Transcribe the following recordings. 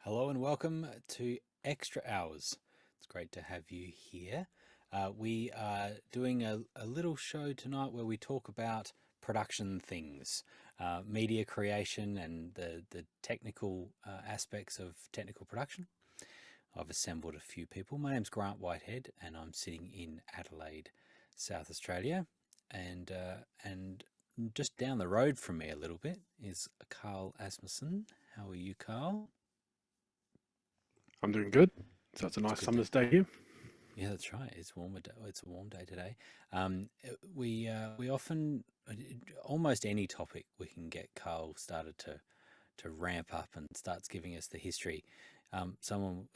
Hello and welcome to Extra Hours. It's great to have you here. We are doing a little show tonight where we talk about production things, media creation, and the technical aspects of technical production. I've assembled a few people. My name's Grant Whitehead, and I'm sitting in Adelaide, South Australia, and just down the road from me a little bit is Karl Asmussen. How are you, Karl? I'm doing good. So it's a nice summer's day here. Yeah, that's right. It's warmer. It's a warm day today. We often almost any topic we can get Karl started to ramp up and starts giving us the history. Someone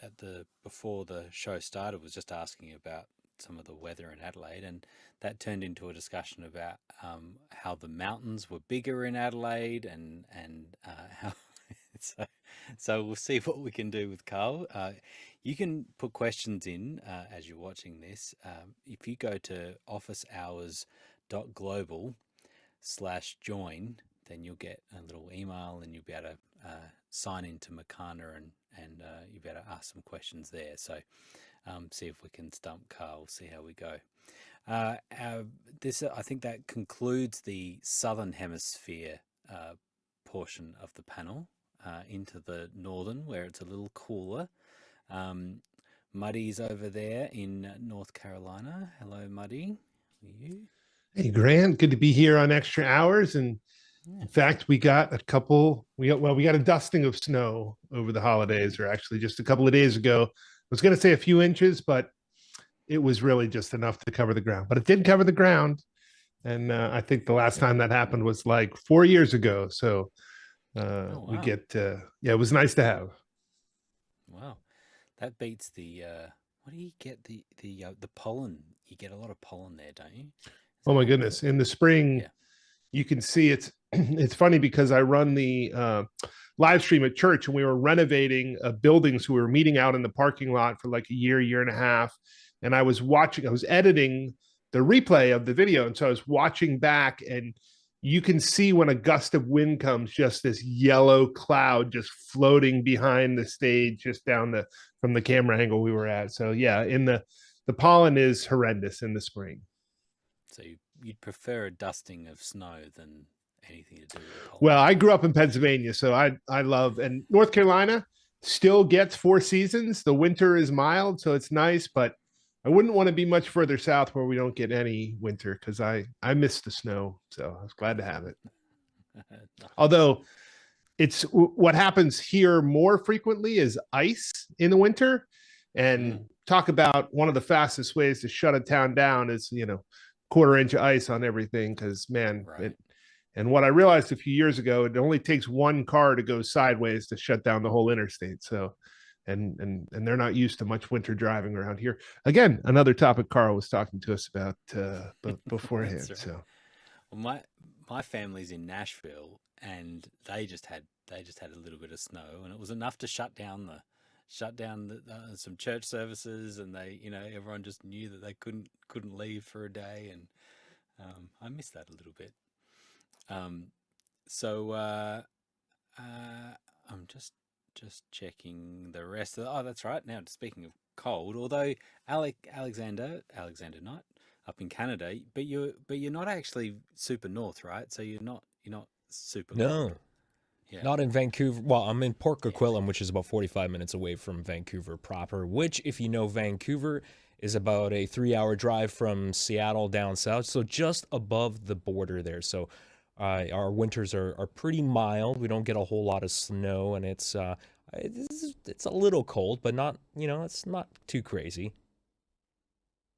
at the before the show started was just asking about some of the weather in Adelaide, and that turned into a discussion about how the mountains were bigger in Adelaide and how. So, so we'll see what we can do with Karl. You can put questions in as you're watching this. If you go to officehours.global/join, then you'll get a little email and you'll be able to sign into Makana and you'll be able to ask some questions there. So see if we can stump Karl, see how we go. This I think that concludes the Southern Hemisphere portion of the panel. Into the northern, where it's a little cooler. Muddy's over there in North Carolina. Hello, Muddy. How are you? Hey, Grant. Good to be here on Extra Hours. And in fact, we got a dusting of snow over the holidays, or actually just a couple of days ago. I was going to say a few inches, but it was really just enough to cover the ground. But it did cover the ground. And I think the last time that happened was like 4 years ago. So wow. we get it was nice to have. Wow, that beats the what do you get, the pollen? You get a lot of pollen there, don't you? Oh my goodness, in the spring. You can see it's funny because I run the live stream at church, and we were renovating a building, so we were meeting out in the parking lot for like a year and a half, and I was editing the replay of the video, and so I was watching back, and you can see when a gust of wind comes, just this yellow cloud just floating behind the stage, just from the camera angle we were at. So yeah, the pollen is horrendous in the spring. So you'd prefer a dusting of snow than anything to do with pollen? Well, I grew up in Pennsylvania, so I love, and North Carolina still gets 4 seasons. The winter is mild, so it's nice, but I wouldn't want to be much further south where we don't get any winter, because I miss the snow. So I was glad to have it. Nice. Although it's what happens here more frequently is ice in the winter, and talk about one of the fastest ways to shut a town down is, quarter-inch ice on everything, because man, right. And what I realized a few years ago, it only takes one car to go sideways to shut down the whole interstate. So, and they're not used to much winter driving around here. Again, another topic Karl was talking to us about beforehand. Right. So, well, my family's in Nashville, and they just had a little bit of snow, and it was enough to shut down some church services, and they, everyone just knew that they couldn't leave for a day, and I miss that a little bit. So I'm just checking the rest of that's right. Now, speaking of cold, although Alexander Knight up in Canada, but you're not actually super north, right? So you're not super cold. Yeah. Not in Vancouver. Well, I'm in Port Coquitlam, which is about 45 minutes away from Vancouver proper, which, if you know Vancouver, is about a 3-hour drive from Seattle down south, so just above the border there. So our winters are pretty mild. We don't get a whole lot of snow, and it's a little cold, but not, it's not too crazy.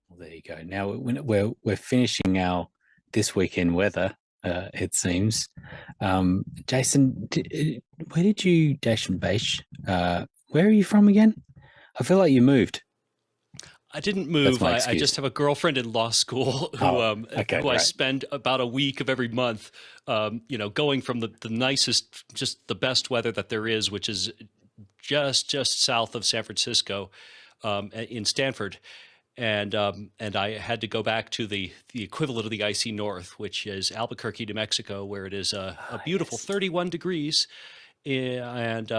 Well, there you go. Now we're finishing our this weekend weather. It seems. Jason, where did you dash and bash? Where are you from again? I feel like you moved. I didn't move. I just have a girlfriend in law school who I spend about a week of every month, going from the nicest, just the best weather that there is, which is just south of San Francisco, in Stanford. And I had to go back to the equivalent of the icy north, which is Albuquerque, New Mexico, where it is a beautiful 31 degrees. and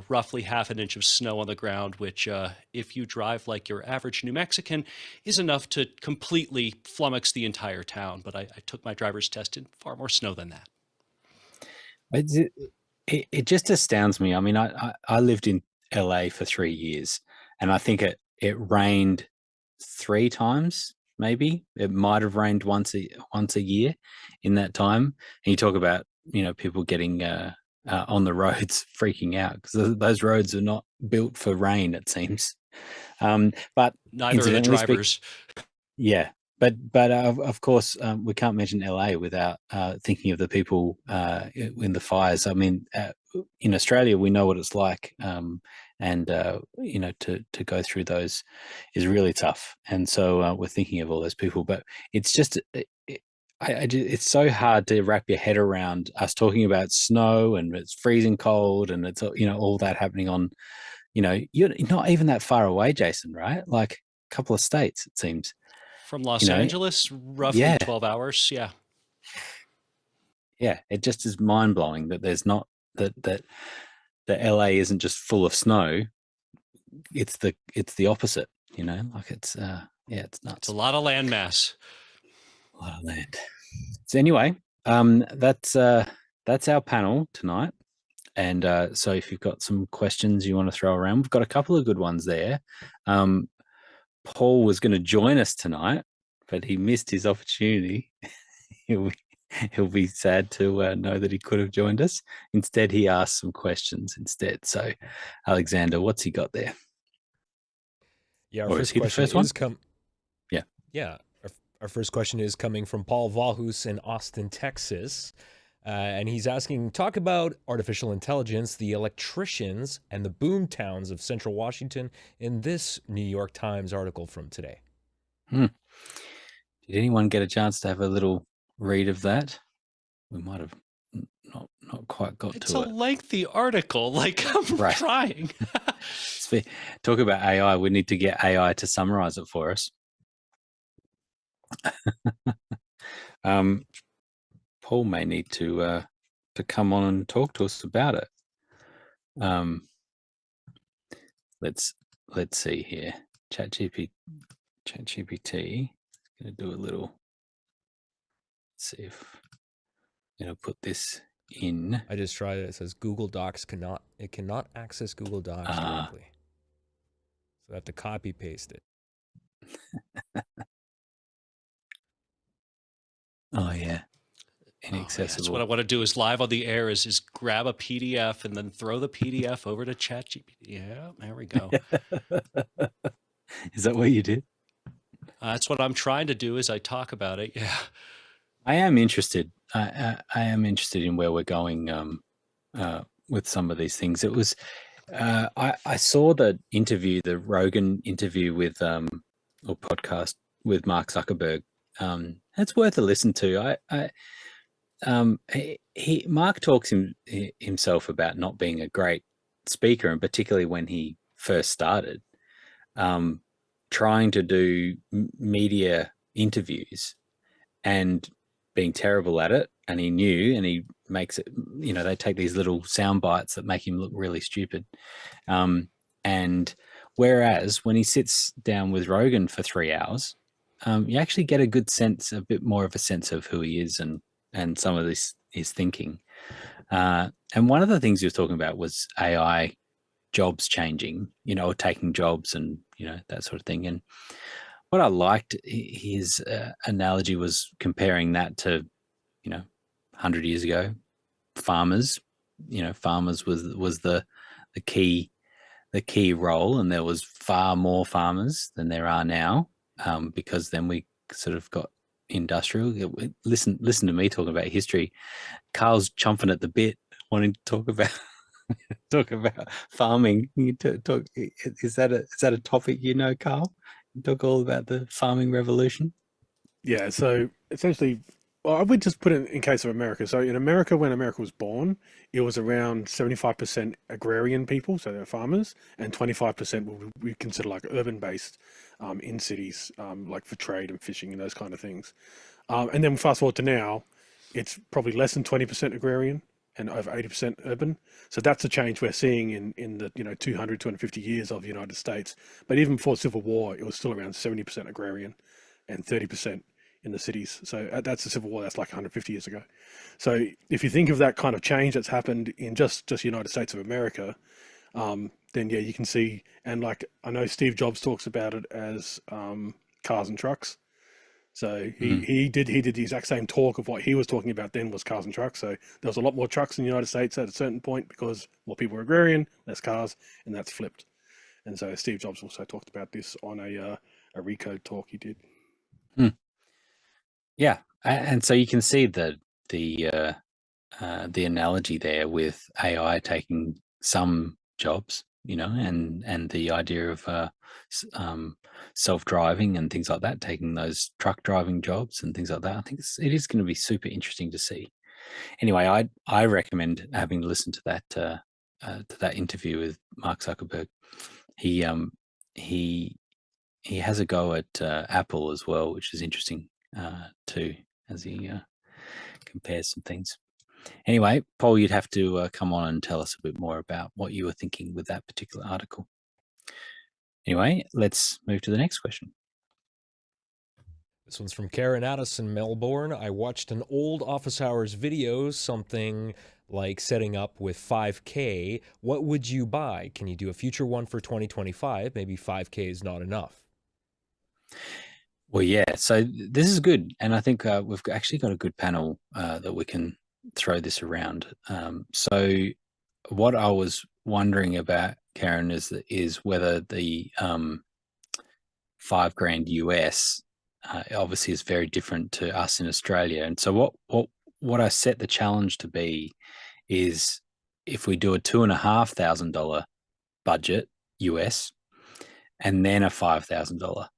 roughly half an inch of snow on the ground, which if you drive like your average New Mexican is enough to completely flummox the entire town. But I took my driver's test in far more snow than that. It just astounds me. I mean, I lived in LA for 3 years, and I think it rained 3 times. Maybe it might have rained once a year in that time. And you talk about people getting on the roads freaking out because those roads are not built for rain, it seems. But neither are the drivers. Yeah, but of course we can't mention LA without thinking of the people in the fires. I mean, in Australia we know what it's like, and to go through those is really tough. And so we're thinking of all those people, but it's just it's so hard to wrap your head around us talking about snow and it's freezing cold and it's all that happening on, you're not even that far away, Jason, right? Like a couple of states, it seems. From Los Angeles, roughly 12 hours. Yeah. Yeah. It just is mind blowing that there's not that the LA isn't just full of snow. It's the opposite, like it's it's nuts. It's a lot of land mass. A lot of land. So anyway, that's our panel tonight. And so if you've got some questions you want to throw around, we've got a couple of good ones there. Paul was going to join us tonight, but he missed his opportunity. He'll be sad to know that he could have joined us. Instead, he asked some questions instead. So, Alexander, what's he got there? Yeah, our first question is Yeah. Our first question is coming from Paul Valhus in Austin, Texas. And he's asking, talk about artificial intelligence, the electricians, and the boom towns of central Washington in this New York Times article from today. Did anyone get a chance to have a little read of that? We might have not quite got to it. It's a lengthy article. Like, I'm trying. Talk about AI. We need to get AI to summarize it for us. Paul may need to come on and talk to us about it. Let's see here. ChatGPT. Going to do a little. Let's see if I'm going to put this in. I just tried it. It says Google Docs cannot access Google Docs directly. So I have to copy paste it. Oh yeah. Inaccessible. That's what I want to do is live on the air is grab a PDF and then throw the PDF over to ChatGPT. Yeah, there we go. Is that what you did? That's what I'm trying to do as I talk about it. Yeah. I am interested. I am interested in where we're going with some of these things. It was I saw the Rogan interview with or podcast with Mark Zuckerberg. It's worth a listen to. Mark talks himself about not being a great speaker, and particularly when he first started, trying to do media interviews and being terrible at it. And he knew, and he makes it, they take these little sound bites that make him look really stupid. And whereas when he sits down with Rogan for 3 hours, you actually get a bit more of a sense of who he is and some of his thinking. And one of the things he was talking about was AI jobs changing, or taking jobs and, that sort of thing. And what I liked, his analogy was comparing that to, 100 years ago, farmers. Farmers was the key role, and there was far more farmers than there are now, because then we sort of got industrial. Listen to me talking about history. Karl's chomping at the bit, wanting to talk about farming. Is that a topic, Karl? Talk all about the farming revolution. Yeah. So essentially, well, I would just put it in case of America. So in America, when America was born, it was around 75% agrarian people, so they're farmers, and 25% we consider like urban-based in cities, like for trade and fishing and those kind of things. And then fast forward to now, it's probably less than 20% agrarian, and over 80% urban. So that's a change we're seeing in the 200, 250 years of the United States. But even before Civil War, it was still around 70% agrarian and 30% in the cities. So that's the Civil War. That's like 150 years ago. So if you think of that kind of change that's happened in just United States of America, then yeah, you can see. And like I know Steve Jobs talks about it as cars and trucks. So he did the exact same talk of what he was talking about then was cars and trucks. So there was a lot more trucks in the United States at a certain point because more people were agrarian, less cars, and that's flipped. And so Steve Jobs also talked about this on a Recode talk he did. Yeah, and so you can see the analogy there with AI taking some jobs, and the idea of self-driving and things like that, taking those truck driving jobs and things like that. I think it is going to be super interesting to see. Anyway, I recommend having listened to that interview with Mark Zuckerberg. He has a go at Apple as well, which is interesting too, as he compares some things. Anyway, Paul, you'd have to come on and tell us a bit more about what you were thinking with that particular article. Anyway, let's move to the next question. This one's from Karen Addison, Melbourne. I watched an old office hours video, something like setting up with 5K. What would you buy? Can you do a future one for 2025? Maybe 5K is not enough. Well, yeah, so this is good. And I think we've actually got a good panel that we can throw this around. So what I was wondering about, Karen, is whether the $5,000 US obviously is very different to us in Australia. And so what I set the challenge to be is if we do a $2,500 budget US and then a $5,000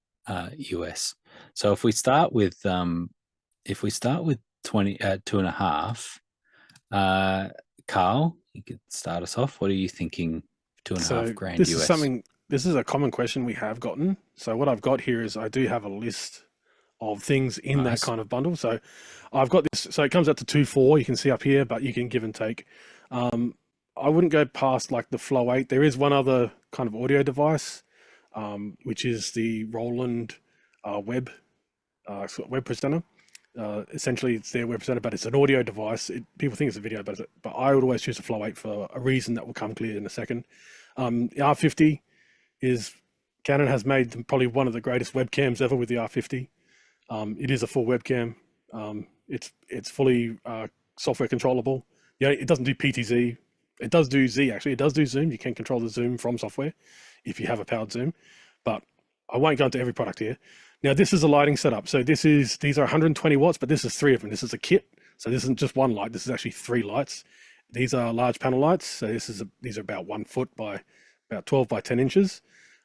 US. So if we start with 2.5, Karl, you could start us off. What are you thinking? $2,500 US. This is a common question we have gotten. So what I've got here is I do have a list of things in that kind of bundle. So I've got this. So it comes out to 2.4. You can see up here, but you can give and take. I wouldn't go past like the Flow 8. There is one other kind of audio device, which is the Roland web presenter. Essentially, it's their web presenter, but it's an audio device. People think it's a video, but I would always choose a Flow 8 for a reason that will come clear in a second. The R50 is Canon has made probably one of the greatest webcams ever with the R50. It is a full webcam. It's fully software controllable. It doesn't do PTZ. It does do Z actually. It does do zoom. You can control the zoom from software if you have a powered zoom. But I won't go into every product here. Now this is a lighting setup. So these are 120 watts, but this is 3 of them. This is a kit. So this isn't just one light. This is actually 3 lights. These are large panel lights. So these are about 1 foot by about 12 by 10 inches.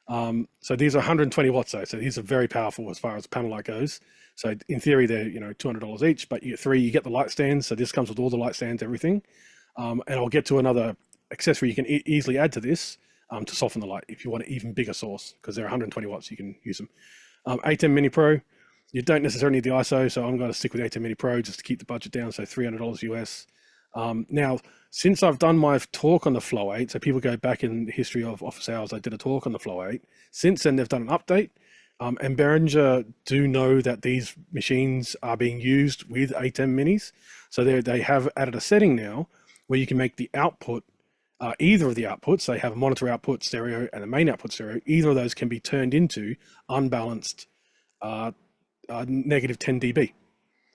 So these are 120 watts though. So these are very powerful as far as panel light goes. So in theory, they're $200 each, but you get 3. You get the light stands. So this comes with all the light stands, everything. And I'll get to another accessory you can easily add to this to soften the light if you want an even bigger source, because they're 120 watts. You can use them. A10 Mini Pro. You don't necessarily need the ISO, so I'm going to stick with A10 Mini Pro just to keep the budget down. So $300 US. Now, since I've done my talk on the Flow 8, so people go back in the history of office hours, I did a talk on the Flow 8. Since then, they've done an update. And Behringer do know that these machines are being used with A10 Minis. So they have added a setting now where you can make the output, either of the outputs, they have a monitor output stereo and a main output stereo, either of those can be turned into unbalanced negative 10 dB.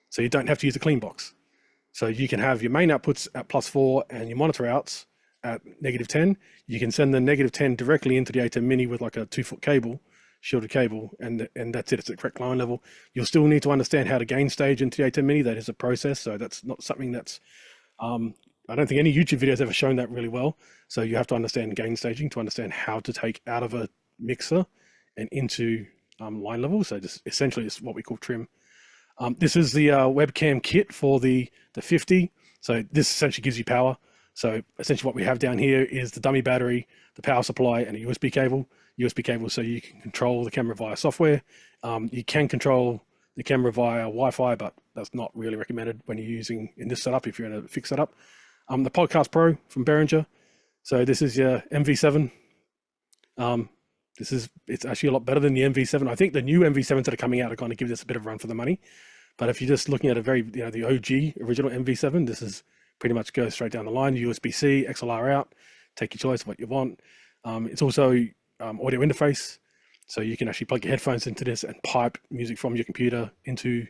So you don't have to use a clean box. So you can have your main outputs at +4 and your monitor outs at -10. You can send the -10 directly into the A10 Mini with like a 2-foot cable, shielded cable, and that's it. It's the correct line level. You'll still need to understand how to gain stage into the A10 Mini. That is a process. So that's not something that's, I don't think any YouTube video has ever shown that really well. So you have to understand gain staging to understand how to take out of a mixer and into line level. So just essentially it's what we call trim. This is the webcam kit for the 50. So this essentially gives you power. So essentially what we have down here is the dummy battery, the power supply, and a USB cable. So you can control the camera via software. You can control the camera via Wi-Fi, but that's not really recommended when you're using in this setup if you're in a fixed setup. The Podcast Pro from Behringer. So this is your MV7. It's actually a lot better than the MV7. I think the new MV7s that are coming out are going to give this a bit of run for the money. But if you're just looking at a very, the OG original MV7, this is pretty much go straight down the line. USB-C, XLR out. Take your choice of what you want. It's also audio interface, so you can actually plug your headphones into this and pipe music from your computer into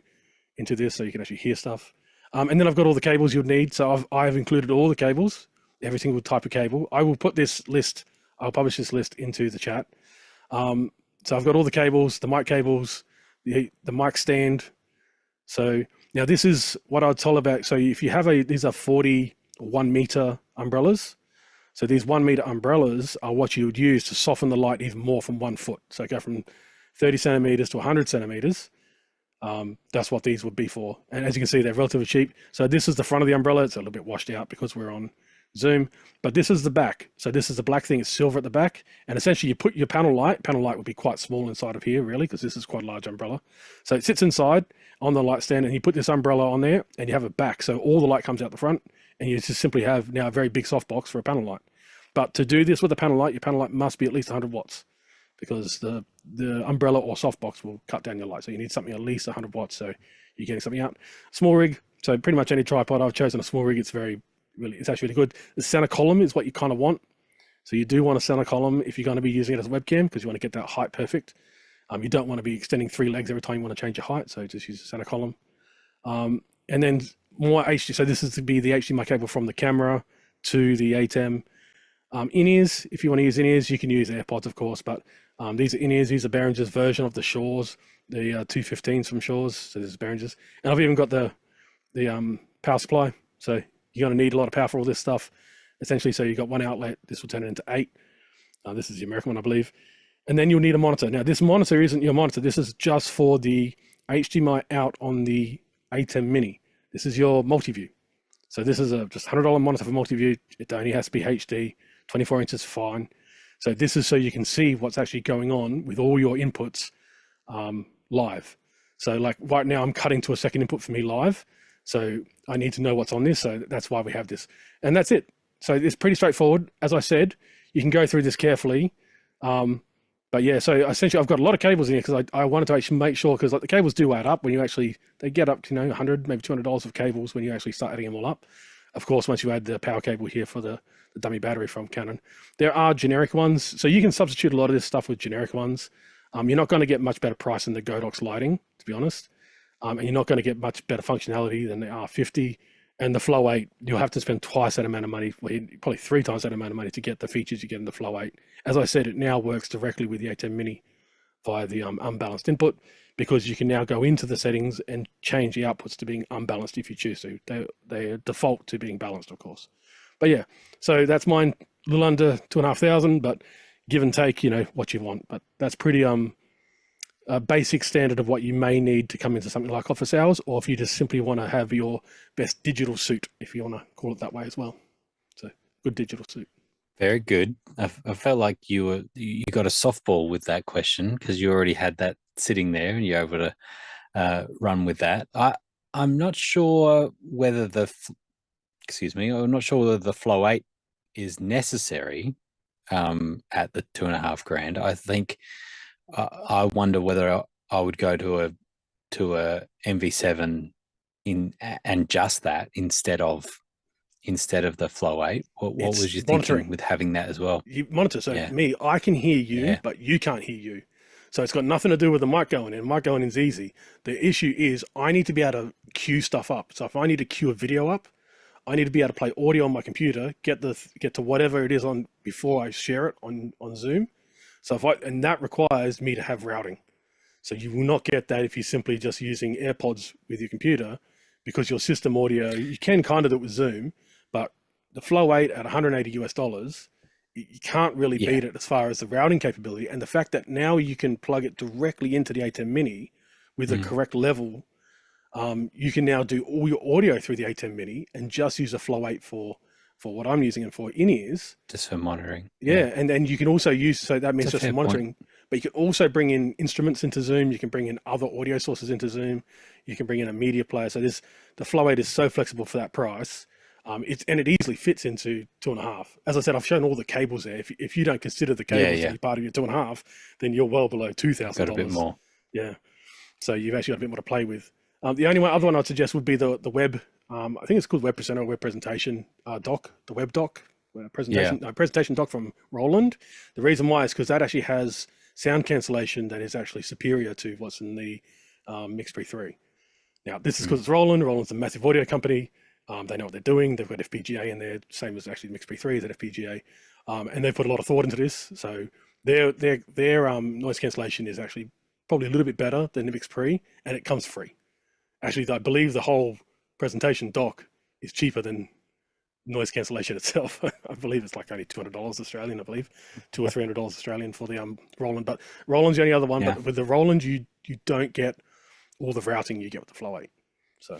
this, so you can actually hear stuff. And then I've got all the cables you'd need. So I've included all the cables, every single type of cable. I will put this list. I'll publish this list into the chat. So I've got all the cables, the mic cables, the mic stand. So now this is what I'd tell about. So if you have these are 41 meter umbrellas. So these 1 meter umbrellas are what you would use to soften the light even more from 1 foot. So go from 30 centimeters to 100 centimeters. That's what these would be for. And as you can see, they're relatively cheap. So this is the front of the umbrella. It's a little bit washed out because we're on Zoom, but this is the back. So this is the black thing. It's silver at the back. And essentially you put your panel light would be quite small inside of here, really, because this is quite a large umbrella. So it sits inside on the light stand, and you put this umbrella on there and you have it back. So all the light comes out the front, and you just simply have now a very big softbox for a panel light. But to do this with a panel light, your panel light must be at least 100 watts because the umbrella or softbox will cut down your light. So you need something at least 100 watts. So you're getting something out. Small rig. So pretty much any tripod, I've chosen a small rig. It's actually really good. The center column is what you kind of want. So you do want a center column if you're going to be using it as a webcam, because you want to get that height perfect. You don't want to be extending 3 legs every time you want to change your height. So just use the center column. And then more HD. So this is to be the HDMI cable from the camera to the ATEM. In-ears, if you want to use in-ears, you can use AirPods, of course, but these are in-ears. These are Behringer's version of the Shores, the 215s from Shores. So this is Behringer's. And I've even got the power supply. So you're going to need a lot of power for all this stuff. Essentially, so you've got 1 outlet. This will turn it into 8. This is the American one, I believe. And then you'll need a monitor. Now, this monitor isn't your monitor. This is just for the HDMI out on the ATEM Mini. This is your multi-view. So this is a just $100 monitor for multi-view. It only has to be HD. 24 inches fine. So this is so you can see what's actually going on with all your inputs live. So like right now I'm cutting to a second input for me live. So I need to know what's on this. So that's why we have this. And that's it. So it's pretty straightforward. As I said, you can go through this carefully. But yeah, so essentially I've got a lot of cables in here because I wanted to actually make sure, because like the cables do add up when you actually, they get up to, $100, maybe $200 of cables when you actually start adding them all up. Of course, once you add the power cable here for the dummy battery from Canon. There are generic ones. So you can substitute a lot of this stuff with generic ones. You're not going to get much better price than the Godox lighting, to be honest. And you're not going to get much better functionality than the R50. And the Flow 8, you'll have to spend twice that amount of money, probably 3 times that amount of money to get the features you get in the Flow 8. As I said, it now works directly with the ATEM Mini via the unbalanced input, because you can now go into the settings and change the outputs to being unbalanced if you choose to. They default to being balanced, of course. But yeah, so that's mine, a little under 2,500, but give and take, what you want. But that's pretty a basic standard of what you may need to come into something like office hours, or if you just simply want to have your best digital suit, if you want to call it that way as well. So good digital suit. Very good. I felt like you got a softball with that question because you already had that sitting there and you're able to run with that. I'm not sure whether I'm not sure whether the Flow 8 is necessary at the $2,500. I think I wonder whether I would go to a MV7 and just that instead of the Flow 8. What was you thinking with having that as well? You monitor. So me, I can hear you, but you can't hear you. So it's got nothing to do with the mic going in. Mic going in is easy. The issue is I need to be able to queue stuff up. So if I need to queue a video up, I need to be able to play audio on my computer, get to whatever it is on before I share it on Zoom. So and that requires me to have routing. So you will not get that if you're simply just using AirPods with your computer, because your system audio, you can kind of do it with Zoom, but the Flow 8 at $180, you can't really beat it as far as the routing capability. And the fact that now you can plug it directly into the ATEM Mini with the correct level, you can now do all your audio through the ATEM Mini and just use a Flow 8 for what I'm using it for in-ears. Just for monitoring. Yeah, and then you can also use, so that means just for monitoring, but you can also bring in instruments into Zoom. You can bring in other audio sources into Zoom. You can bring in a media player. So the Flow 8 is so flexible for that price. and it easily fits into 2.5. As I said, I've shown all the cables there. If you don't consider the cables to be part of your 2.5, then you're well below $2,000. Got a bit more. Yeah. So you've actually got a bit more to play with. The only other one I'd suggest would be the web. I think it's called Web Presenter or Web Presentation dock, the web dock, presentation dock from Roland. The reason why is because that actually has sound cancellation that is actually superior to what's in the Mix Pre 3. Now, this is because it's Roland. Roland's a massive audio company. They know what they're doing. They've got FPGA in there, same as actually Mix Pre 3 is at FPGA. And they've put a lot of thought into this. So their noise cancellation is actually probably a little bit better than the Mix Pre, and it comes free. Actually, I believe the whole presentation dock is cheaper than noise cancellation itself. I believe it's like only $200 Australian, I believe, $200 or $300 Australian for the Roland. But Roland's the only other one. Yeah. But with the Roland, you don't get all the routing you get with the Flow 8. So,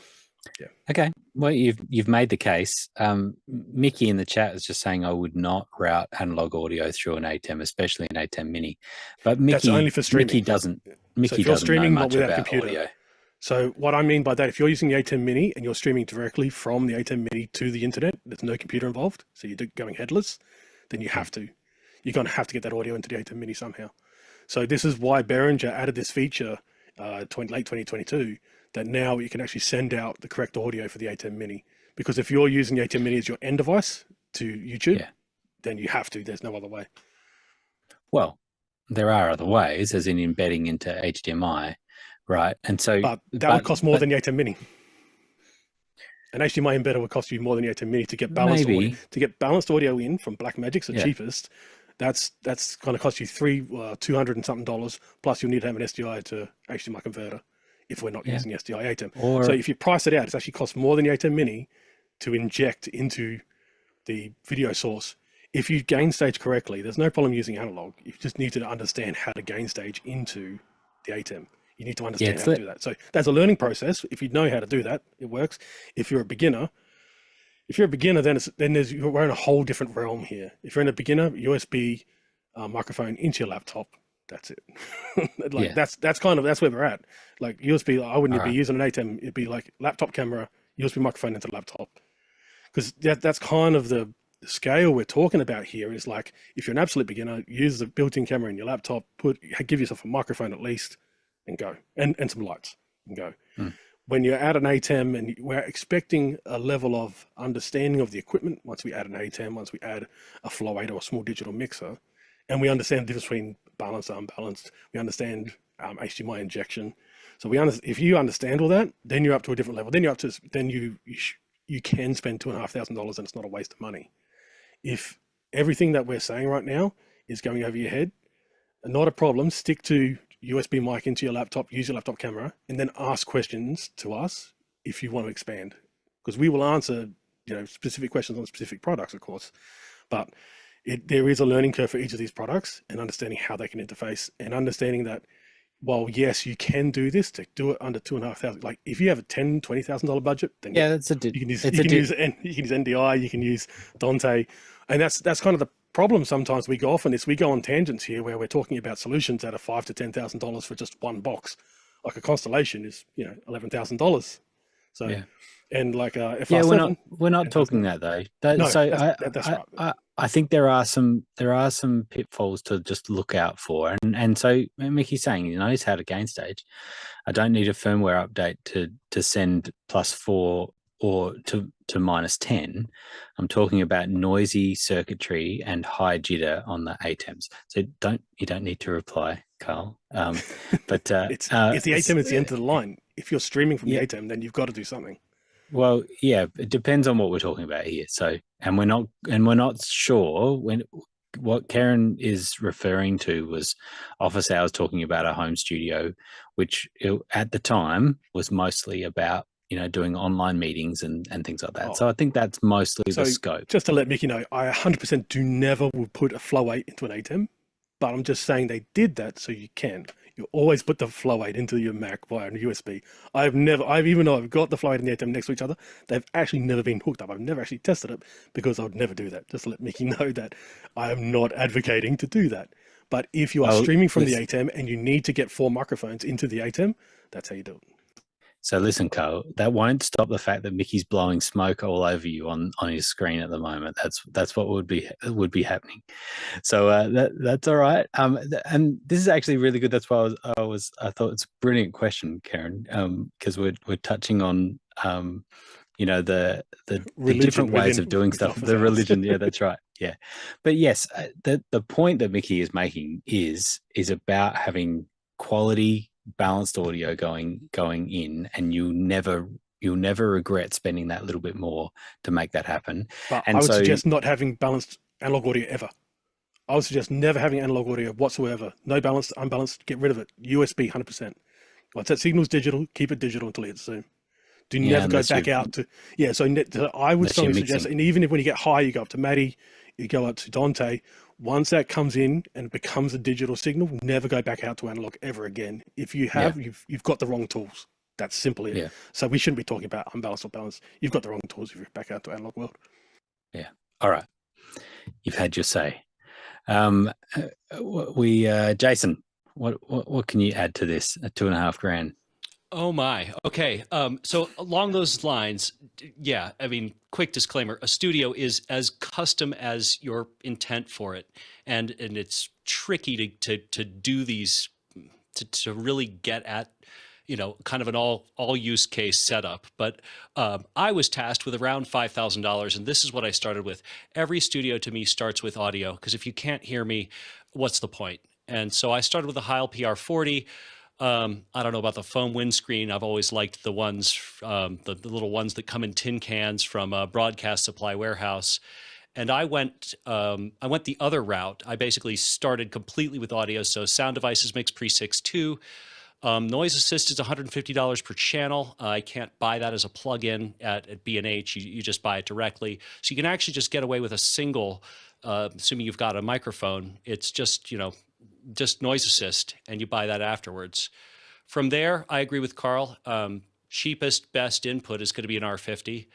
yeah. Okay. Well, you've made the case. Mickey in the chat is just saying I would not route analog audio through an ATEM, especially an ATEM Mini. But Mickey, that's only for streaming. Mickey doesn't streaming, know much not about computer. Audio. So what I mean by that, if you're using the ATEM Mini and you're streaming directly from the ATEM Mini to the internet, there's no computer involved, so you're going headless, then you're going to have to get that audio into the ATEM Mini somehow. So this is why Behringer added this feature late 2022, that now you can actually send out the correct audio for the ATEM Mini. Because if you're using the ATEM Mini as your end device to YouTube, then you have to. There's no other way. Well, there are other ways, as in embedding into HDMI. Right, and so but that would cost more than the ATEM Mini. An HDMI embedder would cost you more than the ATEM Mini to get balanced audio. To get balanced audio in from Blackmagic's the cheapest. That's going to cost you $200 and something. Plus, you'll need to have an SDI to HDMI converter if we're not using SDI ATEM. So if you price it out, it's actually costs more than the ATEM Mini to inject into the video source. If you gain stage correctly, there's no problem using analog. You just need to understand how to gain stage into the ATEM. You need to understand how to do that. So that's a learning process. If you know how to do that, it works. If you're a beginner, then we're in a whole different realm here. If you're in a beginner, USB microphone into your laptop, that's it. That's where we're at. Like USB, I wouldn't be using an ATEM. It'd be like laptop camera, USB microphone into laptop. Because that's kind of the scale we're talking about here. Is like, if you're an absolute beginner, use the built-in camera in your laptop, give yourself a microphone at least, and go, and some lights, and go. When you're at an ATEM and we're expecting a level of understanding of the equipment, once we add an ATEM, once we add a Flow 8 or a small digital mixer, and we understand the difference between balanced and unbalanced, we understand HDMI injection. So if you understand all that, then you're up to a different level. Then you're up to, then you can spend $2,500 and it's not a waste of money. If everything that we're saying right now is going over your head, not a problem. Stick to USB mic into your laptop, use your laptop camera, and then ask questions to us if you want to expand. Because we will answer, specific questions on specific products, of course. But there is a learning curve for each of these products, and understanding how they can interface, and understanding that, while yes, you can do this, to do it under $2,500. Like if you have a $10,000, $20,000 budget, then you can use NDI, you can use Dante, and that's kind of the problem. Sometimes we go off on this. We go on tangents here where we're talking about solutions that are $5,000 to $10,000 for just one box. Like a Constellation is, $11,000. So, and like we're not talking that though. That's right. I think there are some pitfalls to just look out for, and so Mickey's saying he knows how to gain stage. I don't need a firmware update to send +4 or to -10. I'm talking about noisy circuitry and high jitter on the ATEMs. So you don't need to reply, Karl. But if the ATEM is the end of the line, if you're streaming from the ATEM, then you've got to do something. Well, yeah, it depends on what we're talking about here. So, and we're not sure what Karen is referring to was office hours, talking about a home studio, which at the time was mostly about doing online meetings and things like that. So I think that's mostly the scope. Just to let Mickey know, I 100% do never will put a Flow 8 into an ATEM, but I'm just saying they did that so you can. You always put the Flow 8 into your Mac via USB. Even though I've got the Flow 8 and the ATEM next to each other, they've actually never been hooked up. I've never actually tested it because I would never do that. Just to let Mickey know that I am not advocating to do that. But if you are streaming from the ATEM and you need to get 4 microphones into the ATEM, that's how you do it. So listen, Karl, that won't stop the fact that Mickey's blowing smoke all over you on his screen at the moment. That's what would be happening. So that's all right. And this is actually really good. That's why I thought it's a brilliant question, Karen. Because we're touching on the different ways of doing stuff. The religion, yeah, that's right. Yeah, but yes, the point that Mickey is making is about having quality, balanced audio going in, and you'll never regret spending that little bit more to make that happen. But I would suggest not having balanced analog audio ever. I would suggest never having analog audio whatsoever. No balanced, unbalanced, get rid of it. USB 100%. Once that signal's digital, keep it digital until it hits Zoom. Do never go back out to, so I would strongly suggest, and even if when you get high, you go up to Maddie, you go up to Dante, once that comes in and becomes a digital signal, never go back out to analog ever again. If you have, you've got the wrong tools. That's simply it. Yeah. So we shouldn't be talking about unbalanced or balanced. You've got the wrong tools if you're back out to analog world. Yeah. All right. You've had your say. Jason, what can you add to this? $2,500. Oh my. Okay. So along those lines, yeah, I mean, quick disclaimer, a studio is as custom as your intent for it. And it's tricky to do these, to really get at, kind of an all use case setup. But I was tasked with around $5,000, and this is what I started with. Every studio to me starts with audio, because if you can't hear me, what's the point? And so I started with a Heil PR40. I don't know about the foam windscreen. I've always liked the ones, the little ones that come in tin cans from Broadcast Supply Warehouse. And I went the other route. I basically started completely with audio. So Sound Devices Mix Pre 6.2. Noise Assist is $150 per channel. I can't buy that as a plug-in at B&H. You just buy it directly. So you can actually just get away with a single, assuming you've got a microphone. It's just, just Noise Assist, and you buy that afterwards. From there, I agree with Karl. Cheapest, best input is going to be an R50.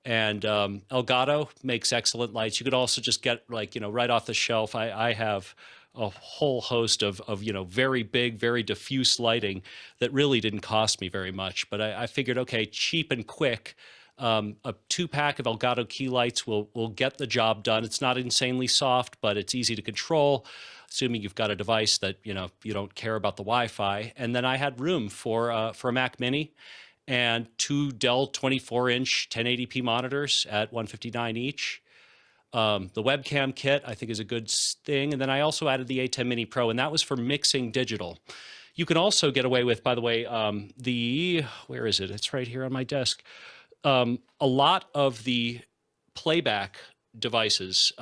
And Elgato makes excellent lights. You could also just get, right off the shelf. I have a whole host of very big, very diffuse lighting that really didn't cost me very much. But I figured, okay, cheap and quick. A 2-pack of Elgato key lights will get the job done. It's not insanely soft, but it's easy to control, assuming you've got a device that you don't care about the Wi-Fi. And then I had room for a Mac Mini and 2 Dell 24-inch 1080p monitors at $159 each. The webcam kit I think is a good thing, and then I also added the A10 Mini Pro, and that was for mixing digital. You can also get away with, by the way, where is it? It's right here on my desk. A lot of the playback devices,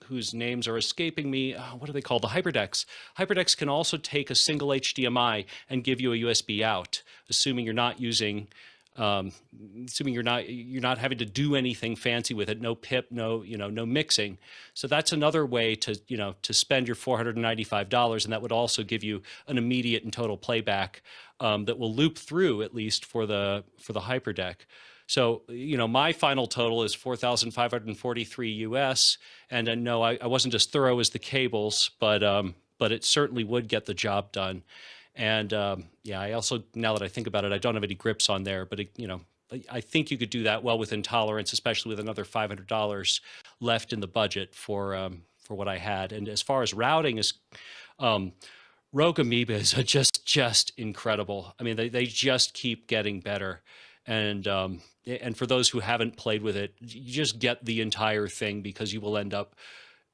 whose names are escaping me, what are they called? The HyperDecks. HyperDecks can also take a single HDMI and give you a USB out, assuming you're not using, assuming you're not having to do anything fancy with it, no pip, no mixing. So that's another way to to spend your $495, and that would also give you an immediate and total playback that will loop through at least for the HyperDeck. So, my final total is $4,543 US. And no, I wasn't as thorough as the cables, but it certainly would get the job done. And I also, now that I think about it, I don't have any grips on there, but I think you could do that well within tolerance, especially with another $500 left in the budget for what I had. And as far as routing is, Rogue Amoeba is just incredible. I mean, they just keep getting better. And for those who haven't played with it, you just get the entire thing because you will end up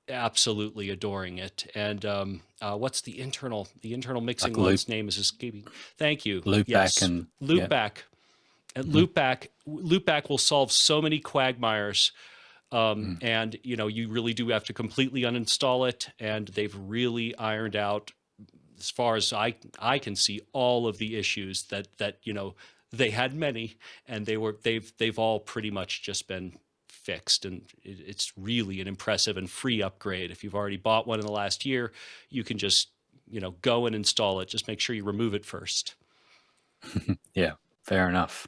absolutely adoring it. And what's the internal mixing one's name is escaping. Thank you. Loopback and Loopback. And Loopback will solve so many quagmires. And you really do have to completely uninstall it. And they've really ironed out, as far as I can see, all of the issues that they had many, and they've all pretty much just been fixed. And it's really an impressive and free upgrade. If you've already bought one in the last year, you can just go and install it. Just make sure you remove it first. Yeah, fair enough.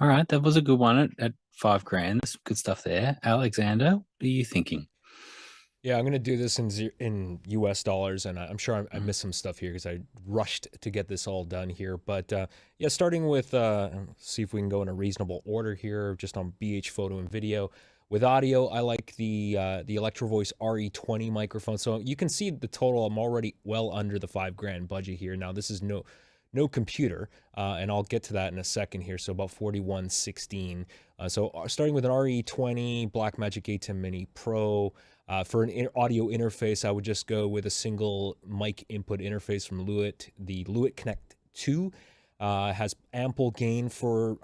All right, that was a good one at $5,000. There's some good stuff there. Alexander, what are you thinking? Yeah, I'm gonna do this in US dollars, and I'm sure I missed some stuff here because I rushed to get this all done here. But yeah, starting with see if we can go in a reasonable order here, just on BH photo and video. With audio, I like the Electro Voice RE20 microphone. So you can see the total. I'm already well under the $5,000 budget here. Now this is no computer, and I'll get to that in a second here. So about 4116. So starting with an RE20 Blackmagic A10 Mini Pro. For an audio interface, I would just go with a single mic input interface from Lewitt. The Lewitt Connect 2 has ample gain for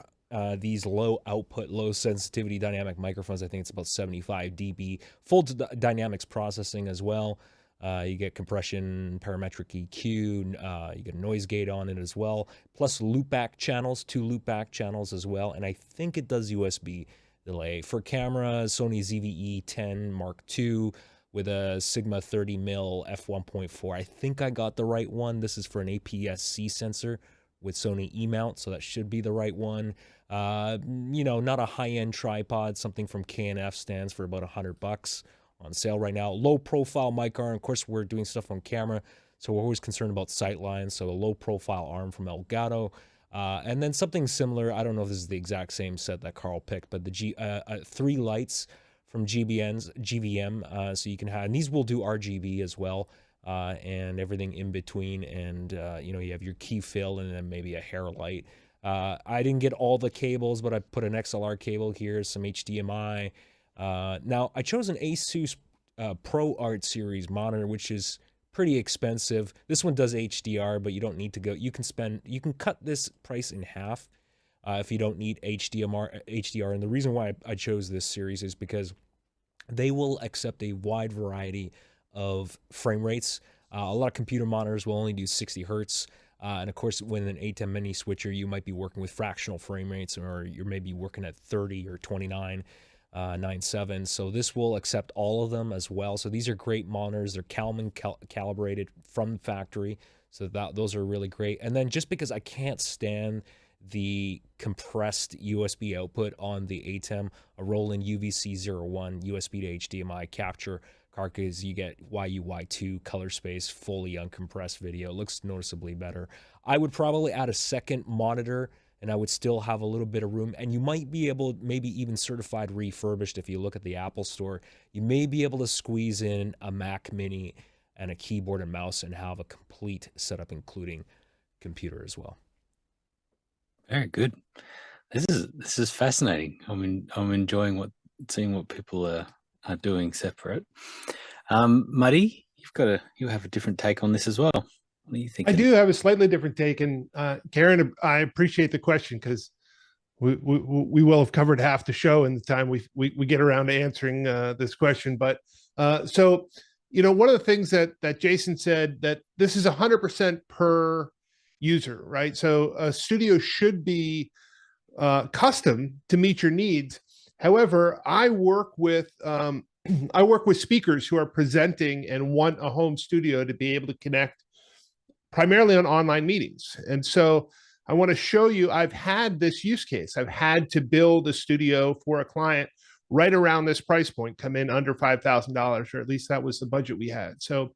these low output, low sensitivity dynamic microphones. I think it's about 75 dB. Full dynamics processing as well. You get compression, parametric EQ, you get a noise gate on it as well, plus loopback channels, 2 loopback channels as well, and I think it does USB delay. For camera, Sony ZV-E10 Mark II with a Sigma 30mm f1.4. I think I got the right one. This is for an APS-C sensor with Sony E-mount, so that should be the right one. You know, not a high-end tripod. Something from K&F stands for about $100 on sale right now. Low-profile mic arm. Of course, we're doing stuff on camera, so we're always concerned about sight lines. So a low-profile arm from Elgato. And then something similar, I don't know if this is the exact same set that Karl picked, but the 3 lights from GVM, so you can have, and these will do RGB as well, and everything in between, and you know, you have your key fill and then maybe a hair light. I didn't get all the cables, but I put an XLR cable here, some HDMI. Now, I chose an Asus Pro Art Series monitor, which is pretty expensive. This one does HDR, but you don't need to go. You can cut this price in half if you don't need HDR. And the reason why I chose this series is because they will accept a wide variety of frame rates. A lot of computer monitors will only do 60 hertz. And of course, with an A10 Mini switcher, you might be working with fractional frame rates, or you're maybe working at 30 or 29.97. So this will accept all of them as well. So these are great monitors. They're Kalman calibrated from the factory. So those are really great. And then just because I can't stand the compressed USB output on the ATEM, a Roland UVC01 USB to HDMI capture card, because you get YU-Y2 color space, fully uncompressed video. It looks noticeably better. I would probably add a second monitor, and I would still have a little bit of room. And you might be able, maybe even certified refurbished, if you look at the Apple Store, you may be able to squeeze in a Mac Mini and a keyboard and mouse and have a complete setup, including computer as well. Very good. This is fascinating. I'm enjoying seeing what people are doing separate. Muddy, you have a different take on this as well. What do you think? I do have a slightly different take, and Karen, I appreciate the question, because we will have covered half the show in the time we get around to answering this question. But so, you know, one of the things that Jason said, that this is 100% per user, right? So a studio should be custom to meet your needs. However, I work with speakers who are presenting and want a home studio to be able to connect primarily on online meetings. And so I want to show you, I've had this use case. I've had to build a studio for a client right around this price point, come in under $5,000, or at least that was the budget we had. So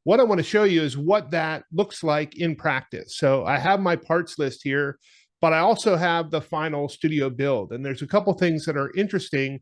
what I want to show you is what that looks like in practice. So I have my parts list here, but I also have the final studio build. And there's a couple things that are interesting.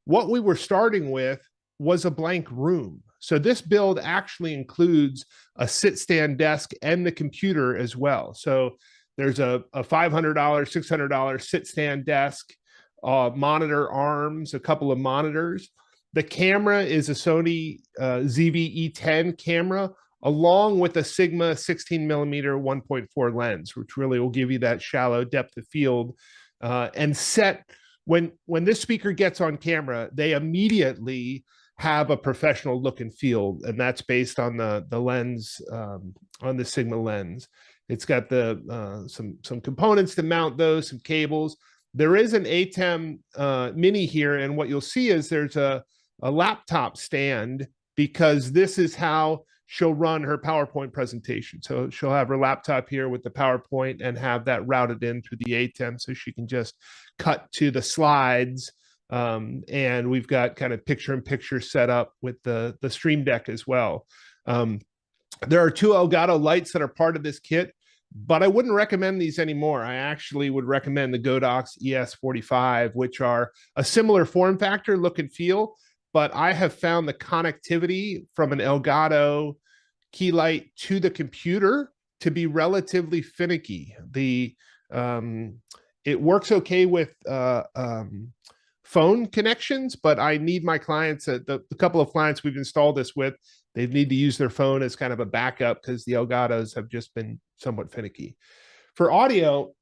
What we were starting with was a blank room. So this build actually includes a sit-stand desk and the computer as well. So there's a $500, $600 sit-stand desk, monitor arms, a couple of monitors. The camera is a Sony ZV-E10 camera, along with a Sigma 16mm 1.4 lens, which really will give you that shallow depth of field. And set, when this speaker gets on camera, they immediately have a professional look and feel, and that's based on the lens, on the Sigma lens. It's got the some components to mount those, some cables. There is an ATEM Mini here, and what you'll see is there's a laptop stand, because this is how she'll run her PowerPoint presentation. So she'll have her laptop here with the PowerPoint and have that routed in through the ATEM, so she can just cut to the slides And we've got kind of picture-in-picture set up with the Stream Deck as well. There are 2 Elgato lights that are part of this kit, but I wouldn't recommend these anymore. I actually would recommend the Godox ES45, which are a similar form factor, look and feel, but I have found the connectivity from an Elgato key light to the computer to be relatively finicky. It works okay with phone connections, but I need my clients, the couple of clients we've installed this with, they need to use their phone as kind of a backup because the Elgatos have just been somewhat finicky. For audio,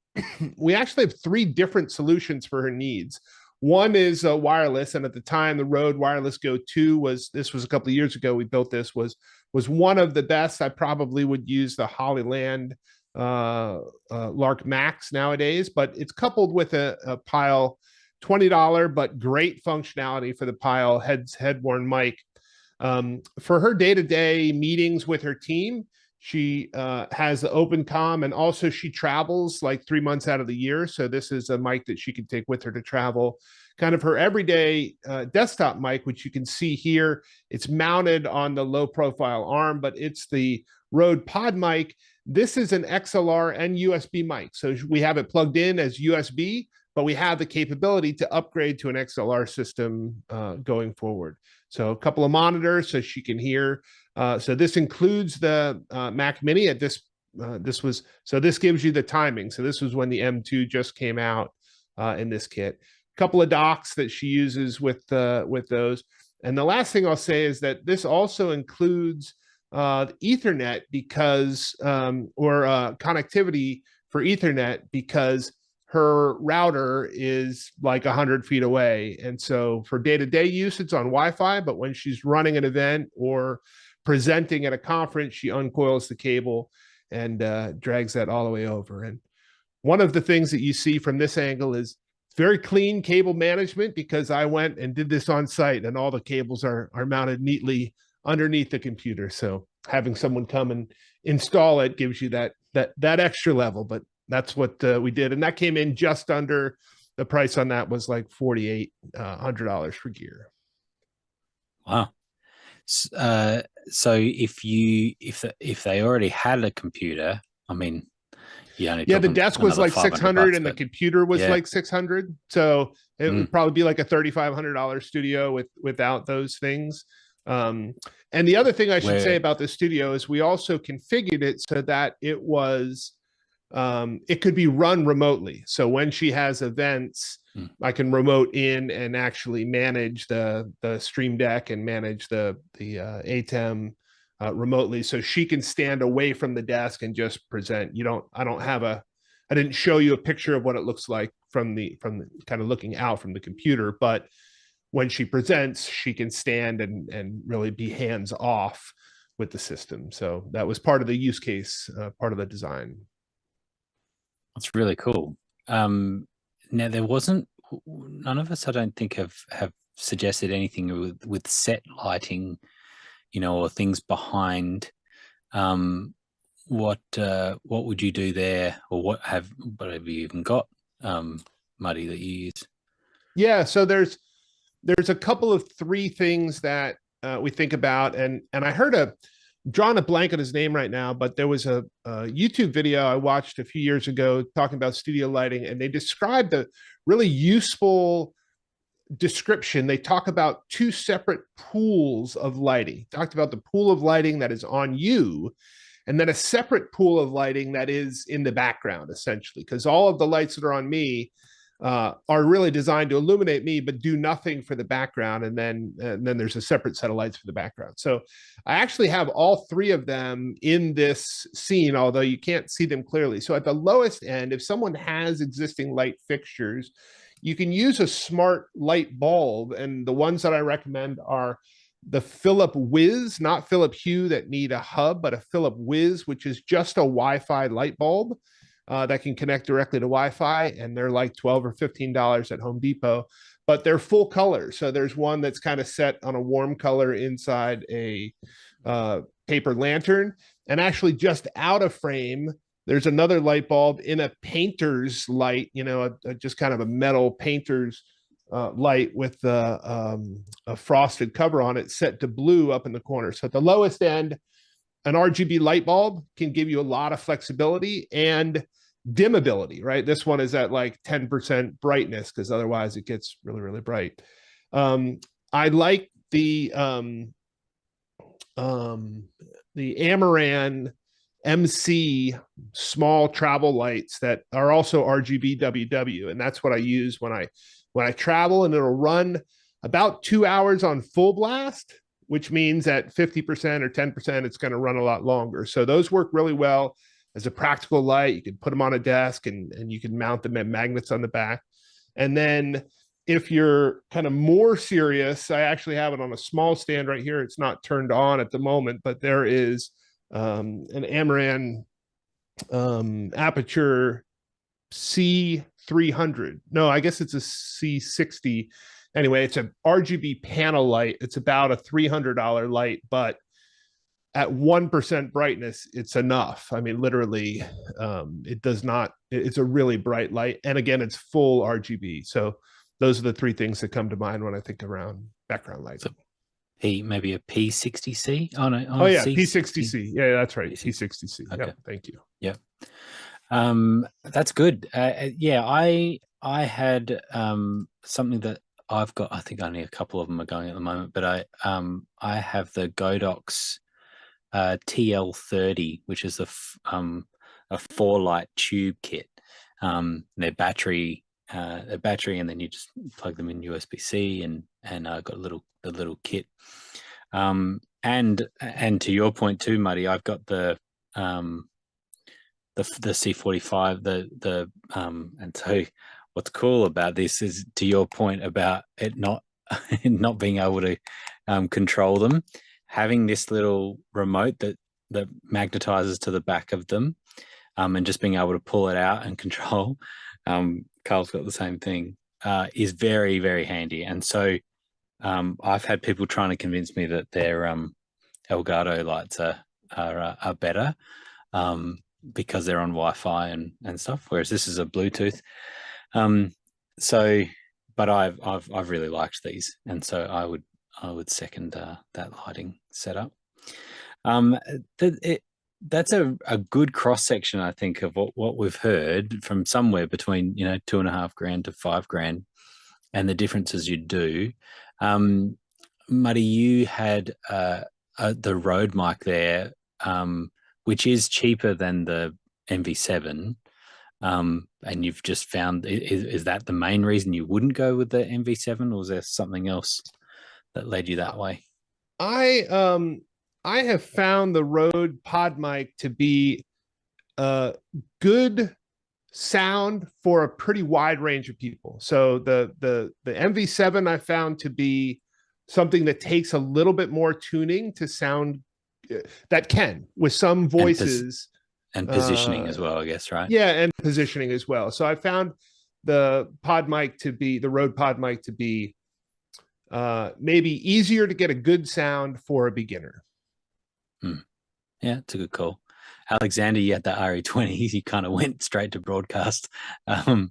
we actually have 3 different solutions for her needs. One is wireless, and at the time, the Rode Wireless Go 2 was a couple of years ago. We built this, was one of the best. I probably would use the Hollyland Lark Max nowadays, but it's coupled with a Pile $20, but great functionality for the Pile head-worn mic. For her day-to-day meetings with her team, she has the open comm, and also she travels like 3 months out of the year. So this is a mic that she can take with her to travel. Kind of her everyday desktop mic, which you can see here. It's mounted on the low profile arm, but it's the Rode Pod mic. This is an XLR and USB mic. So we have it plugged in as USB, but we have the capability to upgrade to an XLR system going forward. So a couple of monitors so she can hear. So this includes the Mac Mini at this. This gives you the timing. So this was when the M2 just came out in this kit. A couple of docks that she uses with those. And the last thing I'll say is that this also includes Ethernet because connectivity for Ethernet, because her router is like 100 feet away. And so for day-to-day use, it's on Wi-Fi, but when she's running an event or presenting at a conference, she uncoils the cable and drags that all the way over. And one of the things that you see from this angle is very clean cable management, because I went and did this on site and all the cables are mounted neatly underneath the computer. So having someone come and install it gives you that extra level, but that's what we did. And that came in just under, the price on that was like $4,800 for gear. Wow. So if they already had a computer, I mean, the desk was like 600 and the computer was like 600. So it would probably be like a $3,500 studio without those things. And the other thing I should say about the studio is we also configured it so that it was, it could be run remotely. So when she has events, I can remote in and actually manage the Stream Deck and manage the ATEM remotely. So she can stand away from the desk and just present. I didn't show you a picture of what it looks like from the kind of looking out from the computer, but when she presents, she can stand and really be hands off with the system. So that was part of the use case, part of the design. That's really cool. Now there wasn't, none of us, I don't think, have suggested anything with set lighting, or things behind. What would you do there, or what have you even got, Muddy, that you use? Yeah, so there's a couple of 3 things that we think about, and I heard drawing a blank on his name right now, but there was a YouTube video I watched a few years ago talking about studio lighting, and they described a really useful description. They talk about 2 separate pools of lighting. Talked about the pool of lighting that is on you, and then a separate pool of lighting that is in the background, essentially, because all of the lights that are on me are really designed to illuminate me, but do nothing for the background. And then there's a separate set of lights for the background. So I actually have all 3 of them in this scene, although you can't see them clearly. So at the lowest end, if someone has existing light fixtures, you can use a smart light bulb. And the ones that I recommend are the Philip Whiz, not Philip Hue that need a hub, but a Philip Whiz, which is just a Wi-Fi light bulb. That can connect directly to Wi-Fi, and they're like $12 or $15 at Home Depot, but they're full color. So there's one that's kind of set on a warm color inside a paper lantern, and actually just out of frame, there's another light bulb in a painter's light, just kind of a metal painter's light with a frosted cover on it, set to blue up in the corner. So at the lowest end, an RGB light bulb can give you a lot of flexibility and dimmability, right? This one is at like 10% brightness because otherwise it gets really, really bright. I like the Amaran MC small travel lights that are also RGB WW, and that's what I use when I travel, and it'll run about 2 hours on full blast, which means at 50% or 10%, it's going to run a lot longer. So those work really well as a practical light. You can put them on a desk and you can mount them at magnets on the back. And then if you're kind of more serious, I actually have it on a small stand right here. It's not turned on at the moment, but there is an Amaran aperture C300. No, I guess it's a C60. Anyway, it's an RGB panel light. It's about a $300 light, but at 1% brightness, it's enough. I mean, literally, it does not, it's a really bright light. And again, it's full RGB. So those are the three things that come to mind when I think around background light. So maybe a P60C? Oh yeah, P60C. Yeah, that's right. P60C. Okay. Yep, thank you. Yeah. That's good. Yeah, I had something that I've got. I think only a couple of them are going at the moment, but I have the Godox TL30, which is a 4-light tube kit. Their battery, and then you just plug them in USB-C, and I got the little kit. And to your point too, Muddy, I've got the C45, and so what's cool about this is, to your point about it not being able to control them, having this little remote that magnetizes to the back of them, and just being able to pull it out and control. Karl's got the same thing, is very, very handy. And so I've had people trying to convince me that their Elgato lights are better, because they're on Wi-Fi and stuff, whereas this is a Bluetooth. But I've really liked these, and so I would second that lighting setup. That's a good cross section, I think, of what we've heard, from somewhere between $2,500 to $5,000, and the differences you do. Muddy, you had the Rode mic there, which is cheaper than the MV7, and you've just found, is that the main reason you wouldn't go with the MV7, or was there something else that led you that way? I have found the Rode Pod mic to be a good sound for a pretty wide range of people. So the MV7 I found to be something that takes a little bit more tuning to sound, that can, with some voices and positioning as well, I guess, right? Yeah, and positioning as well. So I found the Rode Pod mic to be maybe easier to get a good sound for a beginner. Yeah, it's a good call. Alexander, you had the RE20s, you kind of went straight to broadcast, and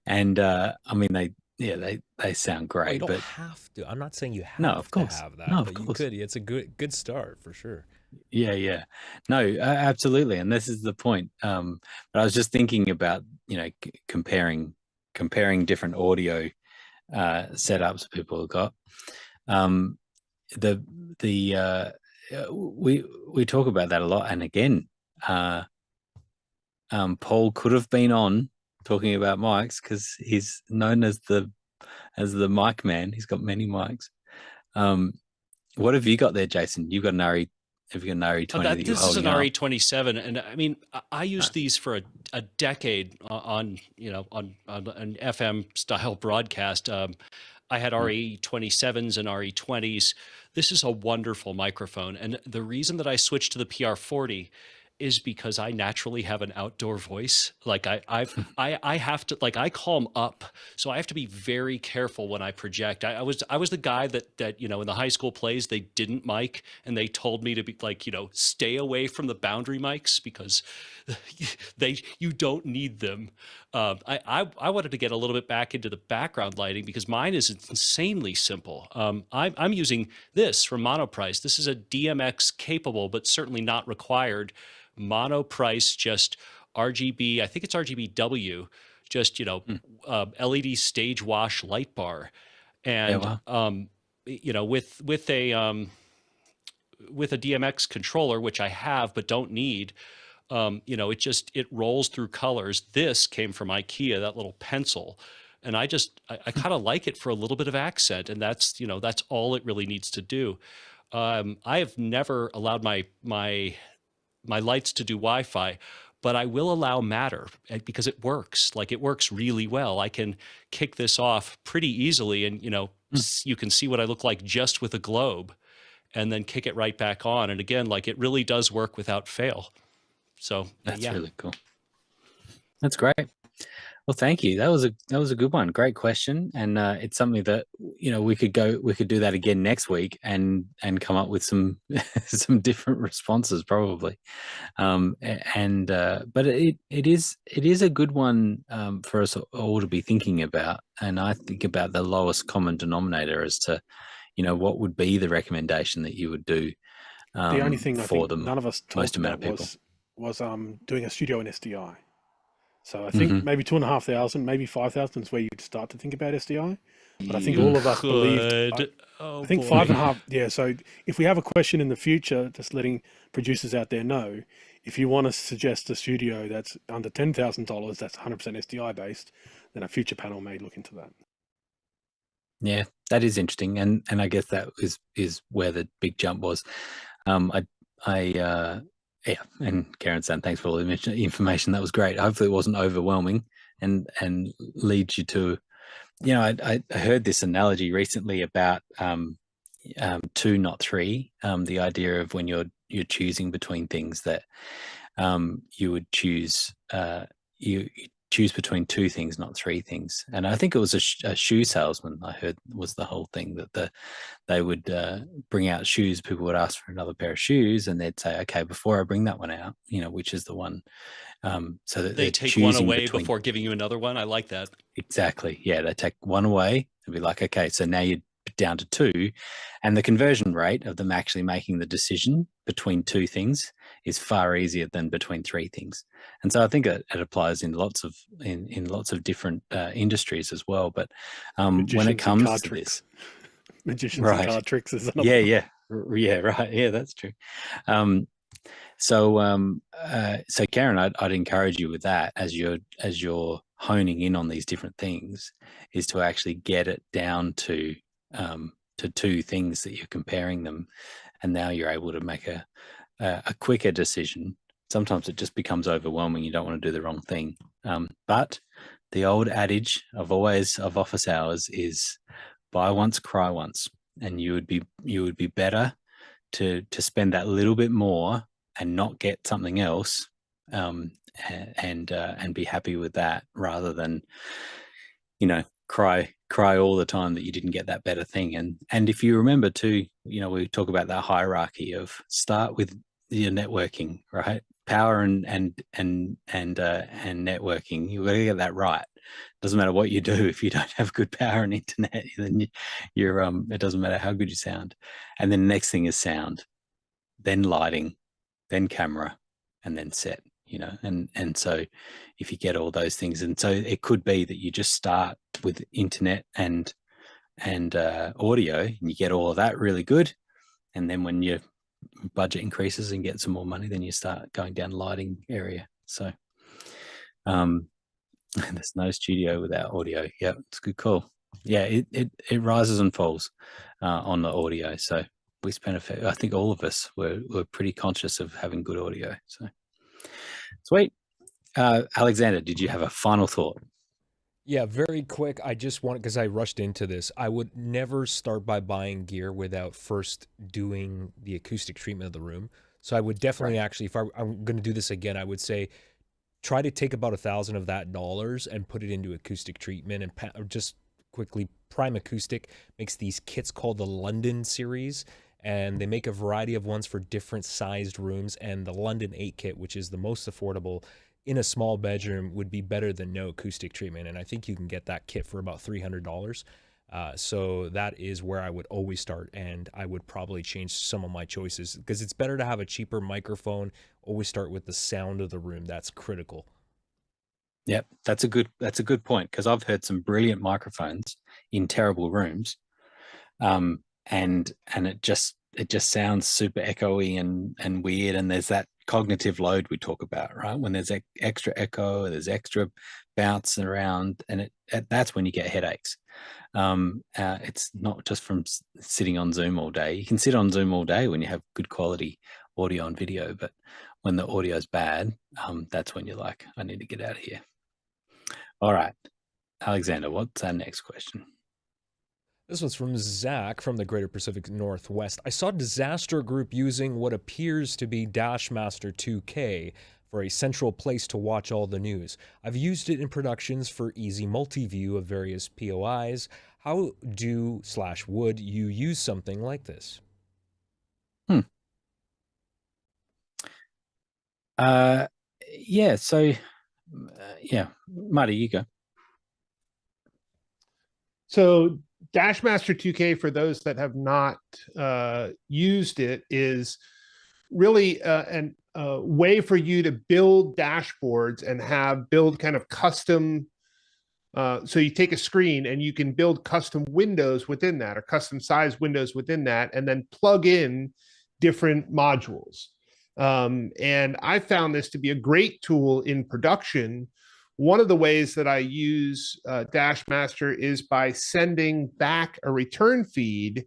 I mean they sound great. Well, you don't but have to. I'm not saying you have to have that. No, but of course. You could. It's a good start for sure. Yeah. No, absolutely, and this is the point. But I was just thinking about comparing different audio setups people have got. We talk about that a lot, and again, Paul could have been on talking about mics because he's known as the mic man. He's got many mics. What have you got there, Jason? You've got an RE. Have you got an RE20? This is an RE27, and I mean, I used these for a decade on an FM style broadcast. I had RE27s and RE20s. This is a wonderful microphone, and the reason that I switched to the PR40 is because I naturally have an outdoor voice. Like I have to, like, I calm up. So I have to be very careful when I project. I was the guy that, you know, in the high school plays, they didn't mic and they told me to be like, you know, stay away from the boundary mics because you don't need them. I wanted to get a little bit back into the background lighting because mine is insanely simple. I'm using this from Monoprice. This is a DMX capable, but certainly not required Monoprice, just RGB. I think it's RGBW, just, you know, LED stage wash light bar, and Yeah, wow. you know, with a DMX controller, which I have but don't need. You know, it rolls through colors. This came from IKEA, that little pencil. And I kind of like it for a little bit of accent. And that's, you know, that's all it really needs to do. I have never allowed my lights to do Wi-Fi, but I will allow Matter because it works. Like, it works really well. I can kick this off pretty easily and, you know, you can see what I look like just with a globe and then kick it right back on. And again, like, it really does work without fail. So that's really cool. That's great. Well, thank you. That was a good one. Great question, and it's something that, you know, we could do that again next week and come up with some some different responses probably. But it is a good one for us all to be thinking about, and I think about the lowest common denominator as to, you know, what would be the recommendation that you would do. The only thing I think none of us talked about was doing a studio in SDI. So I think maybe 2,500, maybe 5,000 is where you'd start to think about SDI. But I think all of us believed. I think 5.5. Yeah. So if we have a question in the future, just letting producers out there know, if you want to suggest a studio that's under $10,000, that's 100% SDI based, then a future panel may look into that. Yeah, that is interesting, and I guess that is where the big jump was. Yeah, and Karen's saying thanks for all the information. That was great. Hopefully it wasn't overwhelming and leads you to, you know, I heard this analogy recently about 2, not 3. The idea of when you're choosing between things that you would choose you choose between 2 things, not 3 things. And I think it was a shoe salesman I heard was the whole thing, that they would bring out shoes. People would ask for another pair of shoes, and they'd say, okay, before I bring that one out, you know, which is the one. So that they take one away before giving you another one. I like that. Exactly. Yeah, they take one away and be like, okay, so now you're down to 2, and the conversion rate of them actually making the decision between 2 things is far easier than between 3 things. And so I think it applies in lots of different industries as well. But when it comes to this, magicians and card tricks is another one. Yeah, right. Yeah, that's true. So Karen, I'd encourage you with that as you're honing in on these different things, is to actually get it down to 2 things that you're comparing them, and now you're able to make a quicker decision. Sometimes it just becomes overwhelming. You don't want to do the wrong thing. But the old adage of office hours is buy once, cry once, and you would be better to spend that little bit more and not get something else, and be happy with that, rather than, you know, cry all the time that you didn't get that better thing. And if you remember too, you know, we talk about that hierarchy of start with your networking, right? Power and networking. You've got to get that right. Doesn't matter what you do if you don't have good power and internet, then you're it doesn't matter how good you sound. And then the next thing is sound, then lighting, then camera, and then set. You know, and so if you get all those things, and so it could be that you just start with internet and audio, and you get all of that really good, and then when your budget increases and get some more money, then you start going down lighting area. So there's no studio without audio. Yeah, it's a good call. Yeah, it rises and falls on the audio. So we spent I think all of us were pretty conscious of having good audio. So sweet. Alexander, did you have a final thought? Yeah, very quick. I just want, because I rushed into this, I would never start by buying gear without first doing the acoustic treatment of the room. So I would definitely actually, if I'm going to do this again, I would say try to take about $1,000 of that dollars and put it into acoustic treatment, and just quickly, Prime Acoustic makes these kits called the London series, and they make a variety of ones for different sized rooms, and the London 8 kit, which is the most affordable in a small bedroom, would be better than no acoustic treatment, and I think you can get that kit for about $300. So that is where I would always start, and I would probably change some of my choices because it's better to have a cheaper microphone. Always start with the sound of the room. That's critical. Yep, that's a good point, because I've heard some brilliant microphones in terrible rooms, and it just sounds super echoey and weird, and there's that cognitive load we talk about, right? When there's extra echo, there's extra bounce around, and that's when you get headaches. It's not just from sitting on Zoom all day. You can sit on Zoom all day when you have good quality audio and video, but when the audio is bad, that's when you're like, I need to get out of here. All right, Alexander, what's our next question? This one's from Zach from the Greater Pacific Northwest. I saw Disaster Group using what appears to be Dashmaster 2K for a central place to watch all the news. I've used it in productions for easy multi-view of various POIs. How would you use something like this? Yeah, so Marty, you go. So Dashmaster 2K, for those that have not used it, is really a way for you to build dashboards and build kind of custom. So you take a screen and you can build custom windows within that, or custom size windows within that, and then plug in different modules. And I found this to be a great tool in production. One of the ways that I use Dashmaster is by sending back a return feed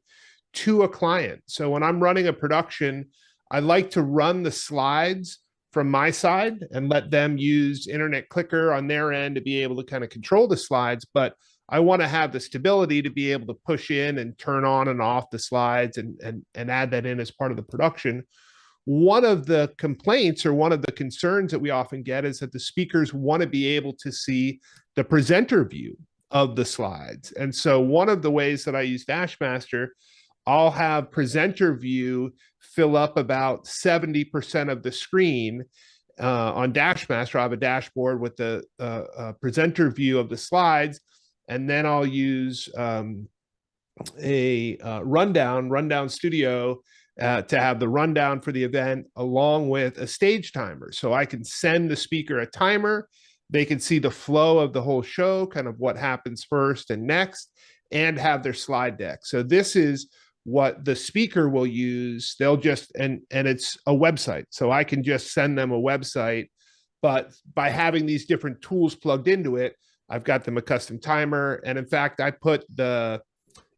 to a client. So when I'm running a production, I like to run the slides from my side and let them use Internet Clicker on their end to be able to kind of control the slides. But I want to have the stability to be able to push in and turn on and off the slides and add that in as part of the production. One of the complaints, or one of the concerns that we often get, is that the speakers want to be able to see the presenter view of the slides. And so one of the ways that I use Dashmaster, I'll have presenter view fill up about 70% of the screen. On Dashmaster, I have a dashboard with the presenter view of the slides, and then I'll use a rundown studio to have the rundown for the event, along with a stage timer. So I can send the speaker a timer. They can see the flow of the whole show, kind of what happens first and next, and have their slide deck. So this is what the speaker will use. They'll just, and it's a website. So I can just send them a website, but by having these different tools plugged into it, I've got them a custom timer. And in fact, I put the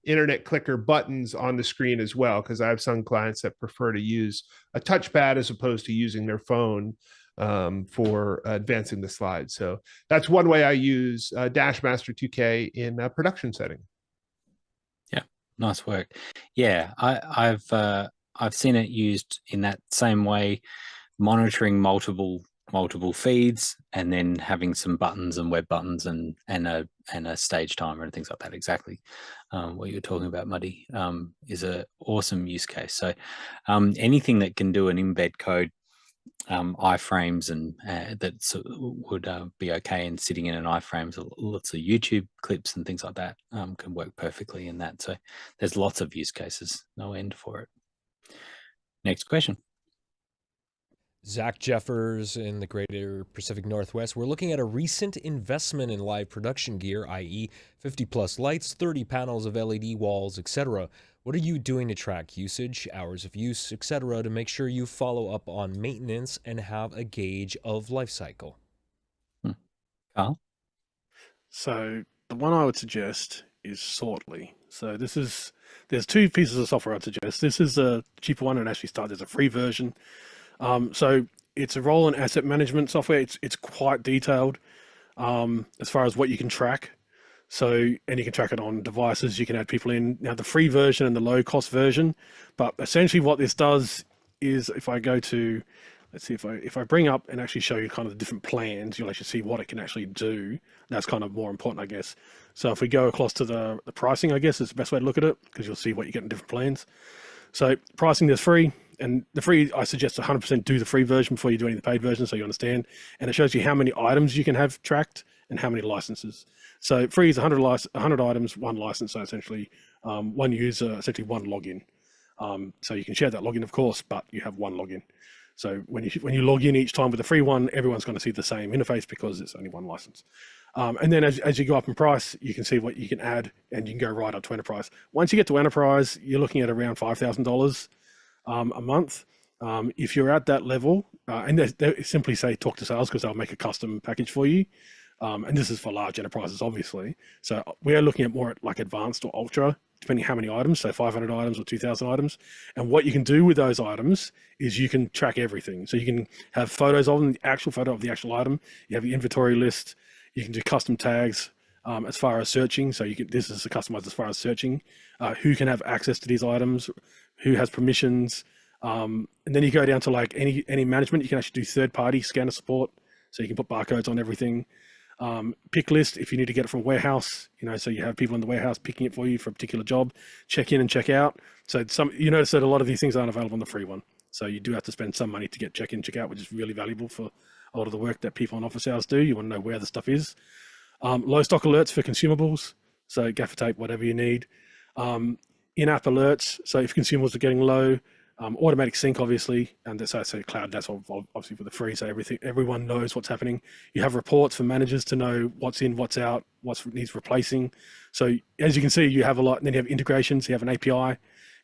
Internet Clicker buttons on the screen as well, because I have some clients that prefer to use a touchpad as opposed to using their phone for advancing the slides. So that's one way I use Dashmaster 2K in a production setting. Yeah, nice work. Yeah, I've seen it used in that same way, monitoring multiple feeds, and then having some buttons and web buttons and a stage timer and things like that. Exactly what you're talking about, Muddy, is an awesome use case. So anything that can do an embed code iframes and that would be okay in sitting in an iframe. So lots of YouTube clips and things like that can work perfectly in that. So there's lots of use cases, no end for it. Next question. Zach Jeffers in the Greater Pacific Northwest. We're looking at a recent investment in live production gear, i.e. 50 plus lights, 30 panels of LED walls, etc. What are you doing to track usage, hours of use, etc. to make sure you follow up on maintenance and have a gauge of life cycle? Karl? So the one I would suggest is Sortly. So there's two pieces of software I'd suggest. This is a cheaper one and actually started as a free version. So it's a role and asset management software. It's quite detailed as far as what you can track. So, and you can track it on devices. You can add people in. Now, the free version and the low cost version. But essentially what this does is if I go to, let's see, if I bring up and actually show you kind of the different plans, you'll actually see what it can actually do. That's kind of more important, I guess. So if we go across to the pricing, I guess is the best way to look at it, because you'll see what you get in different plans. So pricing, there's free, and the free, I suggest 100% do the free version before you do any of the paid version, so you understand. And it shows you how many items you can have tracked and how many licenses. So free is 100 items, one license, so essentially one user, essentially one login. So you can share that login, of course, but you have one login. So when you log in each time with the free one, everyone's going to see the same interface because it's only one license. And then as you go up in price, you can see what you can add, and you can go right up to enterprise. Once you get to enterprise, you're looking at around $5,000 a month. If you're at that level, and they simply say talk to sales, because they'll make a custom package for you. And this is for large enterprises, obviously. So we are looking at more at like advanced or ultra, depending how many items, so 500 items or 2,000 items. And what you can do with those items is you can track everything. So you can have photos of them, the actual photo of the actual item. You have the inventory list. You can do custom tags as far as searching. So this is customized as far as searching. Who can have access to these items? Who has permissions? And then you go down to like any management. You can actually do third-party scanner support. So you can put barcodes on everything. Pick list, if you need to get it from a warehouse, so you have people in the warehouse picking it for you for a particular job. Check in and check out. So you notice that a lot of these things aren't available on the free one. So you do have to spend some money to get check in, check out, which is really valuable for a lot of the work that people in office hours do. You want to know where the stuff is. Low stock alerts for consumables. So gaffer tape, whatever you need. In-app alerts. So if consumables are getting low, automatic sync, obviously, and that's cloud. That's obviously for the free, so everyone knows what's happening. You have reports for managers to know what's in, what's out, what needs replacing. So as you can see, you have a lot. And then you have integrations. You have an API, you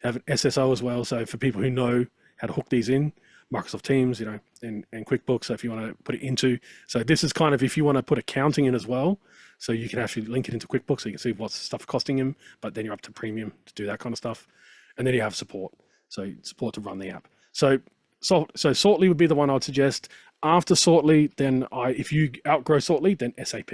have an SSO as well. So for people who know how to hook these in, Microsoft Teams, and QuickBooks. So if you want to put it into, so this is kind of if you want to put accounting in as well. So you can actually link it into QuickBooks, so you can see what's stuff costing him. But then you're up to premium to do that kind of stuff, and then you have support. So support to run the app. So Sortly would be the one I'd suggest. After Sortly, then if you outgrow Sortly, then SAP.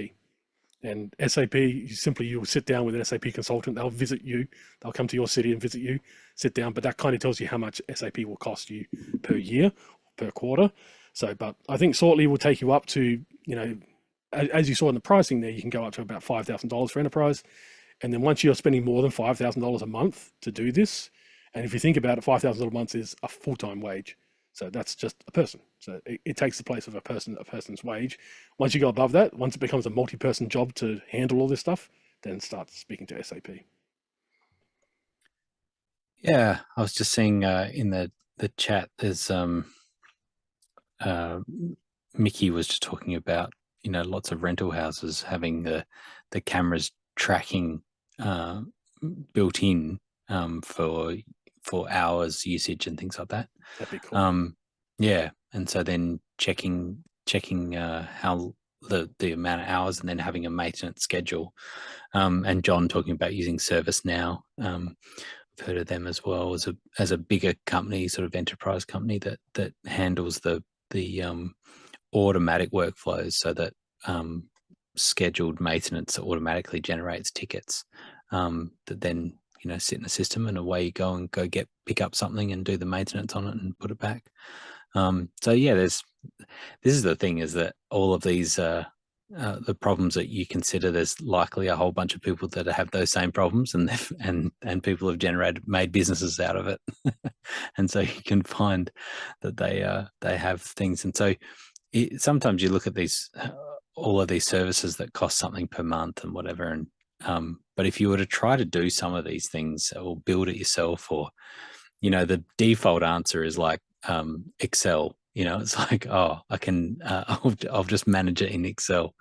And SAP, you'll sit down with an SAP consultant. They'll visit you. They'll come to your city and visit you, sit down. But that kind of tells you how much SAP will cost you per year, per quarter. So, but I think Sortly will take you up to, as you saw in the pricing there, you can go up to about $5,000 for enterprise. And then once you're spending more than $5,000 a month to do this, and if you think about it, $5,000 a month is a full-time wage. So that's just a person. So it takes the place of a person's wage. Once you go above that, once it becomes a multi-person job to handle all this stuff, then start speaking to SAP. Yeah, I was just seeing in the chat, there's Mickey was just talking about, lots of rental houses having the cameras tracking built in for hours usage and things like that. That'd be cool. Yeah, and so then checking how the amount of hours, and then having a maintenance schedule. And John talking about using ServiceNow. I've heard of them as well as a bigger company, sort of enterprise company that handles the automatic workflows, so that scheduled maintenance automatically generates tickets that then sit in the system, and away you go and pick up something and do the maintenance on it and put it back. So yeah, this is the thing, is that all of these the problems that you consider, there's likely a whole bunch of people that have those same problems, and people have made businesses out of it. And so you can find that they have things. And so sometimes you look at these all of these services that cost something per month and whatever, and but if you were to try to do some of these things or build it yourself, or the default answer is like Excel. It's like, oh, I can I'll just manage it in Excel,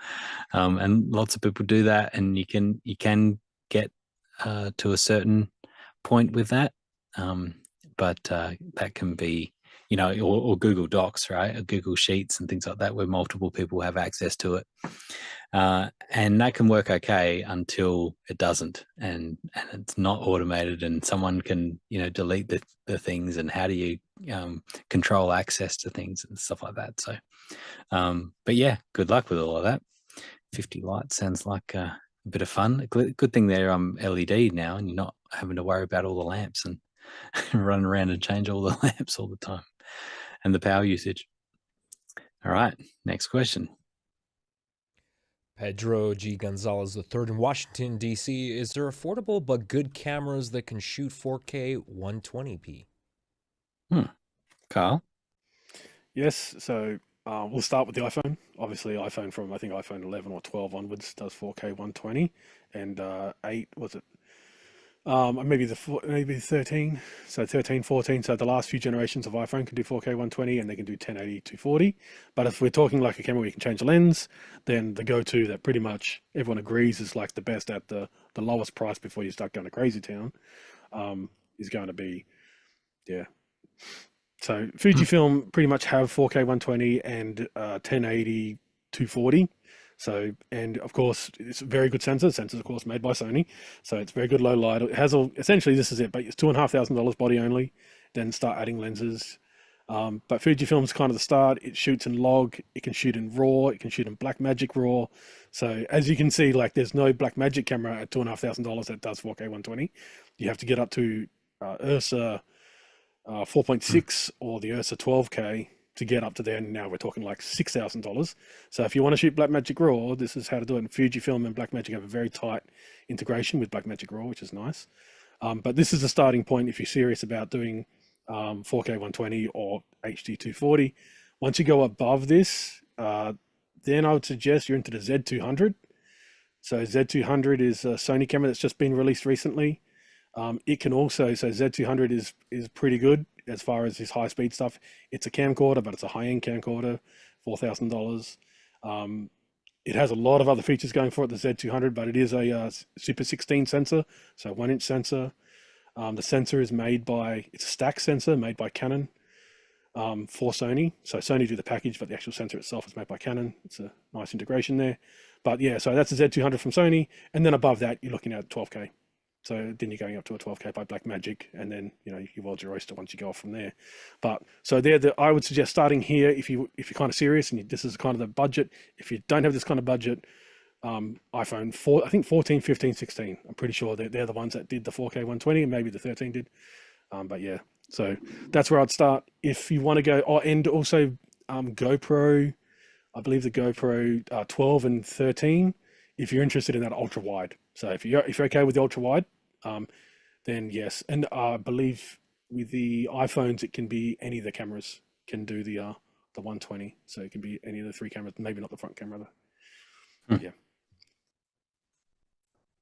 and lots of people do that, and you can get to a certain point with that, but that can be or Google Docs, right, or Google Sheets and things like that, where multiple people have access to it. And that can work okay until it doesn't, and it's not automated, and someone can delete the things, and how do you control access to things and stuff like that. So but yeah, good luck with all of that. 50 lights sounds like a bit of fun. Good thing they're LED now, and you're not having to worry about all the lamps and running around and change all the lamps all the time and the power usage. All right, next question. Pedro G. Gonzalez III in Washington, D.C. Is there affordable but good cameras that can shoot 4K 120p? Karl? Yes, so we'll start with the iPhone. Obviously, iPhone from, I think, iPhone 11 or 12 onwards does 4K 120, and 8, was it? Maybe 13, so 13, 14. So the last few generations of iPhone can do 4K 120, and they can do 1080 240. But if we're talking like a camera where you can change the lens, then the go-to that pretty much everyone agrees is like the best at the lowest price before you start going to crazy town, is going to be, yeah. So Fujifilm pretty much have 4K 120 and 1080 240. So, and of course, it's a very good sensor. Sensors, of course, made by Sony. So it's very good low light. It has all, essentially, this is it, but it's $2,500 body only. Then start adding lenses. But Fujifilm's kind of the start. It shoots in log. It can shoot in RAW. It can shoot in Blackmagic RAW. So as you can see, like there's no Blackmagic camera at $2,500 that does 4K 120. You have to get up to Ursa 4.6 or the Ursa 12K to get up to there. And now we're talking like $6,000. So if you want to shoot Blackmagic RAW, this is how to do it. And Fujifilm and Blackmagic have a very tight integration with Blackmagic RAW, which is nice. But this is the starting point if you're serious about doing 4K 120 or HD 240. Once you go above this, then I would suggest you're into the Z200. So Z200 is a Sony camera that's just been released recently. It can also, so Z200 is pretty good as far as this high speed stuff. It's a camcorder, but it's a high-end camcorder, $4,000. It has a lot of other features going for it, the Z200, but it is a Super 16 sensor, so 1-inch sensor. The sensor is made by, it's a stack sensor made by Canon for Sony. So Sony do the package, but the actual sensor itself is made by Canon. It's a nice integration there. But yeah, so that's a Z200 from Sony. And then above that, you're looking at 12K. So then you're going up to a 12K by Blackmagic, and then you world's your oyster once you go off from there. But so I would suggest starting here if you're kind of serious and this is kind of the budget. If you don't have this kind of budget, iPhone 4, I think 14, 15, 16. I'm pretty sure they're the ones that did the 4K 120, and maybe the 13 did. But yeah, so that's where I'd start. If you want to go, and also GoPro, I believe the GoPro 12 and 13. If you're interested in that ultra wide. So if you're okay with the ultra wide, then yes. And I believe with the iPhones, it can be any of the cameras can do the 120. So it can be any of the 3 cameras, maybe not the front camera though. Yeah.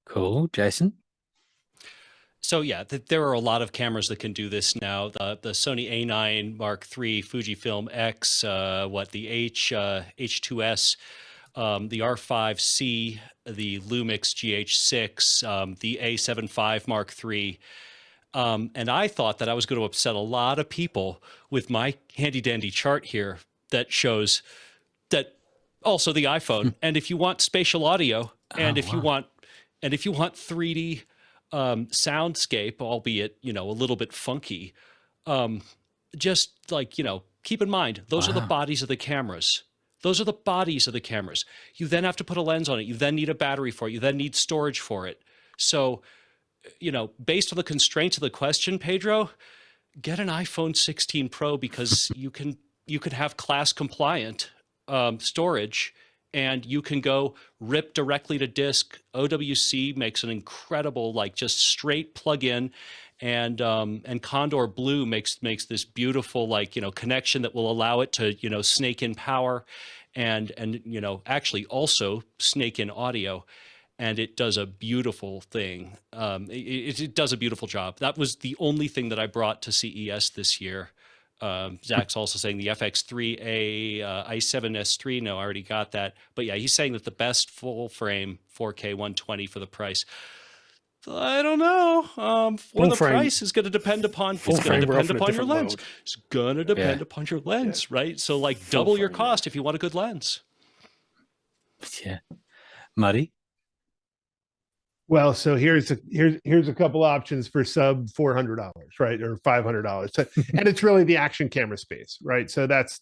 Cool. Jason? So yeah, there are a lot of cameras that can do this now. The Sony A9 Mark III, Fujifilm X, the H2S, the R5C, the Lumix GH6, the A7V Mark III. And I thought that I was going to upset a lot of people with my handy dandy chart here that shows that also the iPhone. And if you want spatial audio, and if you want 3D soundscape, albeit, a little bit funky, just like, keep in mind, those are the bodies of the cameras. Those are the bodies of the cameras. You then have to put a lens on it. You then need a battery for it. You then need storage for it. So, based on the constraints of the question, Pedro, get an iPhone 16 Pro because you can have class compliant storage, and you can go rip directly to disk. OWC makes an incredible, just straight plug-in, and Condor Blue makes this beautiful connection that will allow it to snake in power, and actually also snake in audio, and it does a beautiful thing. It does a beautiful job. That was the only thing that I brought to CES this year. Zach's also saying the FX3A i7S3. No, I already got that. But yeah, he's saying that the best full frame 4K 120 for the price. I don't know. The price is going to depend upon your lens. Mode. It's going to depend upon your lens, right? So double your cost if you want a good lens. Yeah. Muddy? Well, so here's a couple options for sub $400, right, or $500, and it's really the action camera space, right? So that's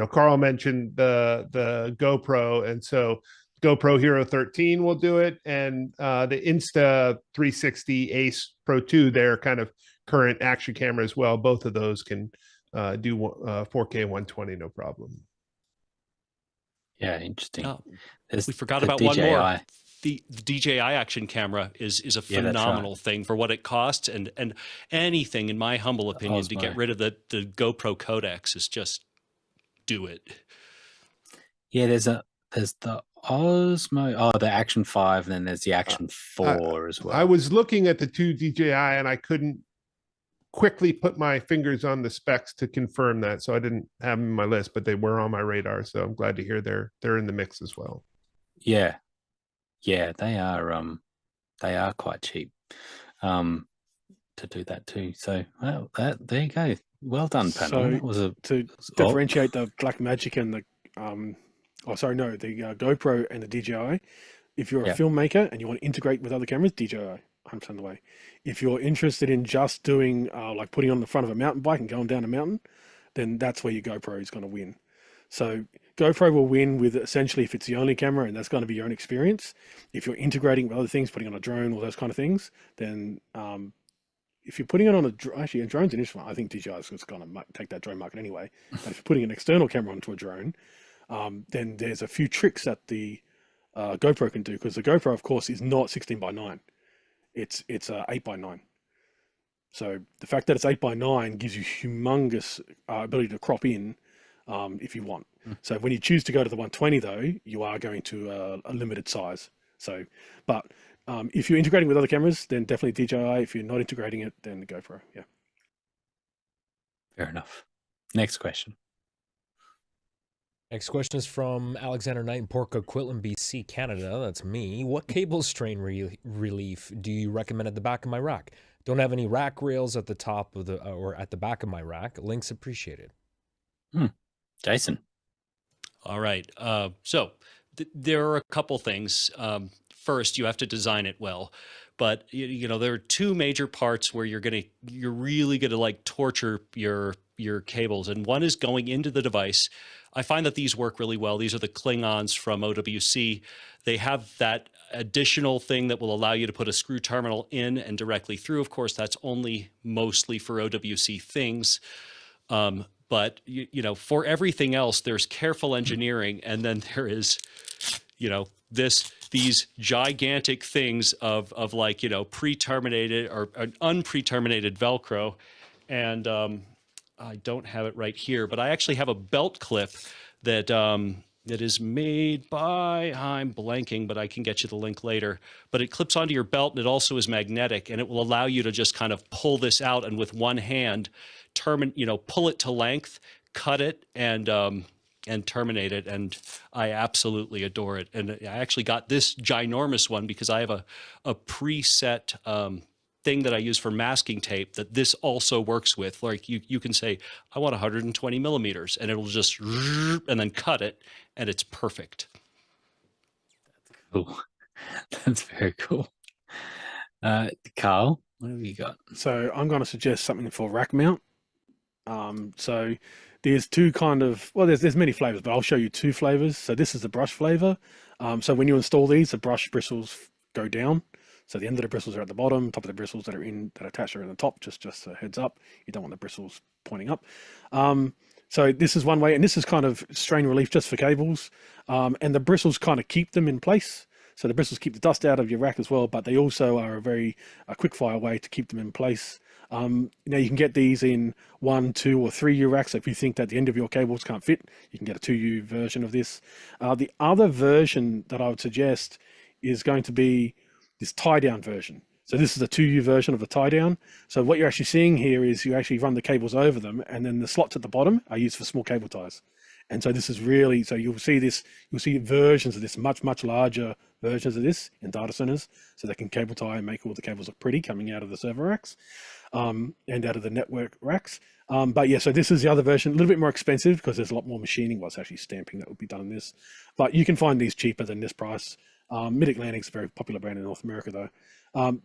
Karl mentioned the GoPro, and so GoPro Hero 13 will do it, and the Insta 360 Ace Pro 2, they're kind of current action camera as well. Both of those can do 4K 120, no problem. Yeah, interesting. Oh, we forgot about DJI. one more. The DJI action camera is a phenomenal thing for what it costs, and anything, in my humble opinion, to get rid of the GoPro codecs is just do it. Yeah, there's the Osmo, the Action 5, and then there's the Action 4 as well. I was looking at the two DJI and I couldn't quickly put my fingers on the specs to confirm that, so I didn't have them in my list, but they were on my radar, so I'm glad to hear they're in the mix as well. Yeah, they are quite cheap to do that too. So there you go. Well done, panel. So to differentiate the Blackmagic and the the GoPro and the DJI. If you're a filmmaker and you want to integrate with other cameras, DJI, 100% the way. If you're interested in just doing like putting on the front of a mountain bike and going down a mountain, then that's where your GoPro is going to win. So GoPro will win with essentially if it's the only camera and that's going to be your own experience. If you're integrating with other things, putting on a drone or those kind of things, then if you're putting it on a drone's an interesting one. I think DJI is going to take that drone market anyway. But if you're putting an external camera onto a drone, then there's a few tricks that the GoPro can do, because the GoPro, of course, is not 16:9. It's 8:9. So the fact that it's 8:9 gives you humongous ability to crop in if you want. So when you choose to go to the 120, though, you are going to a limited size. So, but if you're integrating with other cameras, then definitely DJI. If you're not integrating it, then the GoPro. Yeah. Fair enough. Next question. Next question is from Alexander Knight in Port Coquitlam, BC, Canada. That's me. What cable strain relief do you recommend at the back of my rack? Don't have any rack rails at the top of the or at the back of my rack. Links appreciated. Jason. All right. So there are a couple things. First, you have to design it well. But you know, there are two major parts where you're really gonna like torture your cables, and one is going into the device. I find that these work really well. These are the Klingons from OWC. They have that additional thing that will allow you to put a screw terminal in and directly through. Of course, that's only mostly for OWC things. But you know, for everything else, there's careful engineering, and then there is, you know, these gigantic things of like, you know, pre-terminated or unpre-terminated Velcro. And I don't have it right here, but I actually have a belt clip that that is made by, I'm blanking, but I can get you the link later. But it clips onto your belt, and it also is magnetic, and it will allow you to just kind of pull this out, and with one hand, pull it to length, cut it, and terminate it. And I absolutely adore it. And I actually got this ginormous one because I have a preset thing that I use for masking tape that this also works with. Like you can say, I want 120 millimeters, and it'll just, and then cut it, and it's perfect. Cool. That's very cool. Karl, what have you got? So I'm going to suggest something for rack mount. So there's two kind of, well, there's many flavors, but I'll show you two flavors. So this is the brush flavor. So when you install these, the brush bristles go down. So the end of the bristles are at the bottom, top of the bristles that attach are in the top, just a heads up. You don't want the bristles pointing up. So this is one way, and this is kind of strain relief just for cables. And the bristles kind of keep them in place. So the bristles keep the dust out of your rack as well, but they also are a quick fire way to keep them in place. Now you can get these in 1, 2, or 3U racks. So if you think that the end of your cables can't fit, you can get a 2U version of this. The other version that I would suggest is going to be this tie down version. So this is a 2U version of the tie down. So what you're actually seeing here is you actually run the cables over them, and then the slots at the bottom are used for small cable ties. And so this is really, so you'll see versions of this, much larger versions of this in data centers, so they can cable tie and make all the cables look pretty coming out of the server racks and out of the network racks. But yeah, so this is the other version, a little bit more expensive because there's a lot more machining. Well, it's actually stamping that would be done in this, but you can find these cheaper than this price. Mid-Atlantic's a very popular brand in North America though.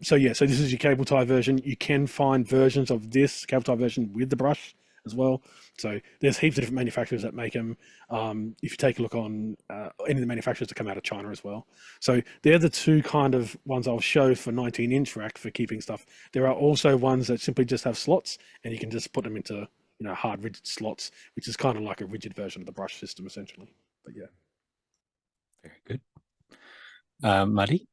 So yeah, so this is your cable tie version. You can find versions of this cable tie version with the brush as well. So there's heaps of different manufacturers that make them. If you take a look on any of the manufacturers that come out of China as well. So they're the two kind of ones I'll show for 19-inch rack for keeping stuff. There are also ones that simply just have slots, and you can just put them into hard rigid slots, which is kind of like a rigid version of the brush system essentially. But yeah. Very good. Muddy?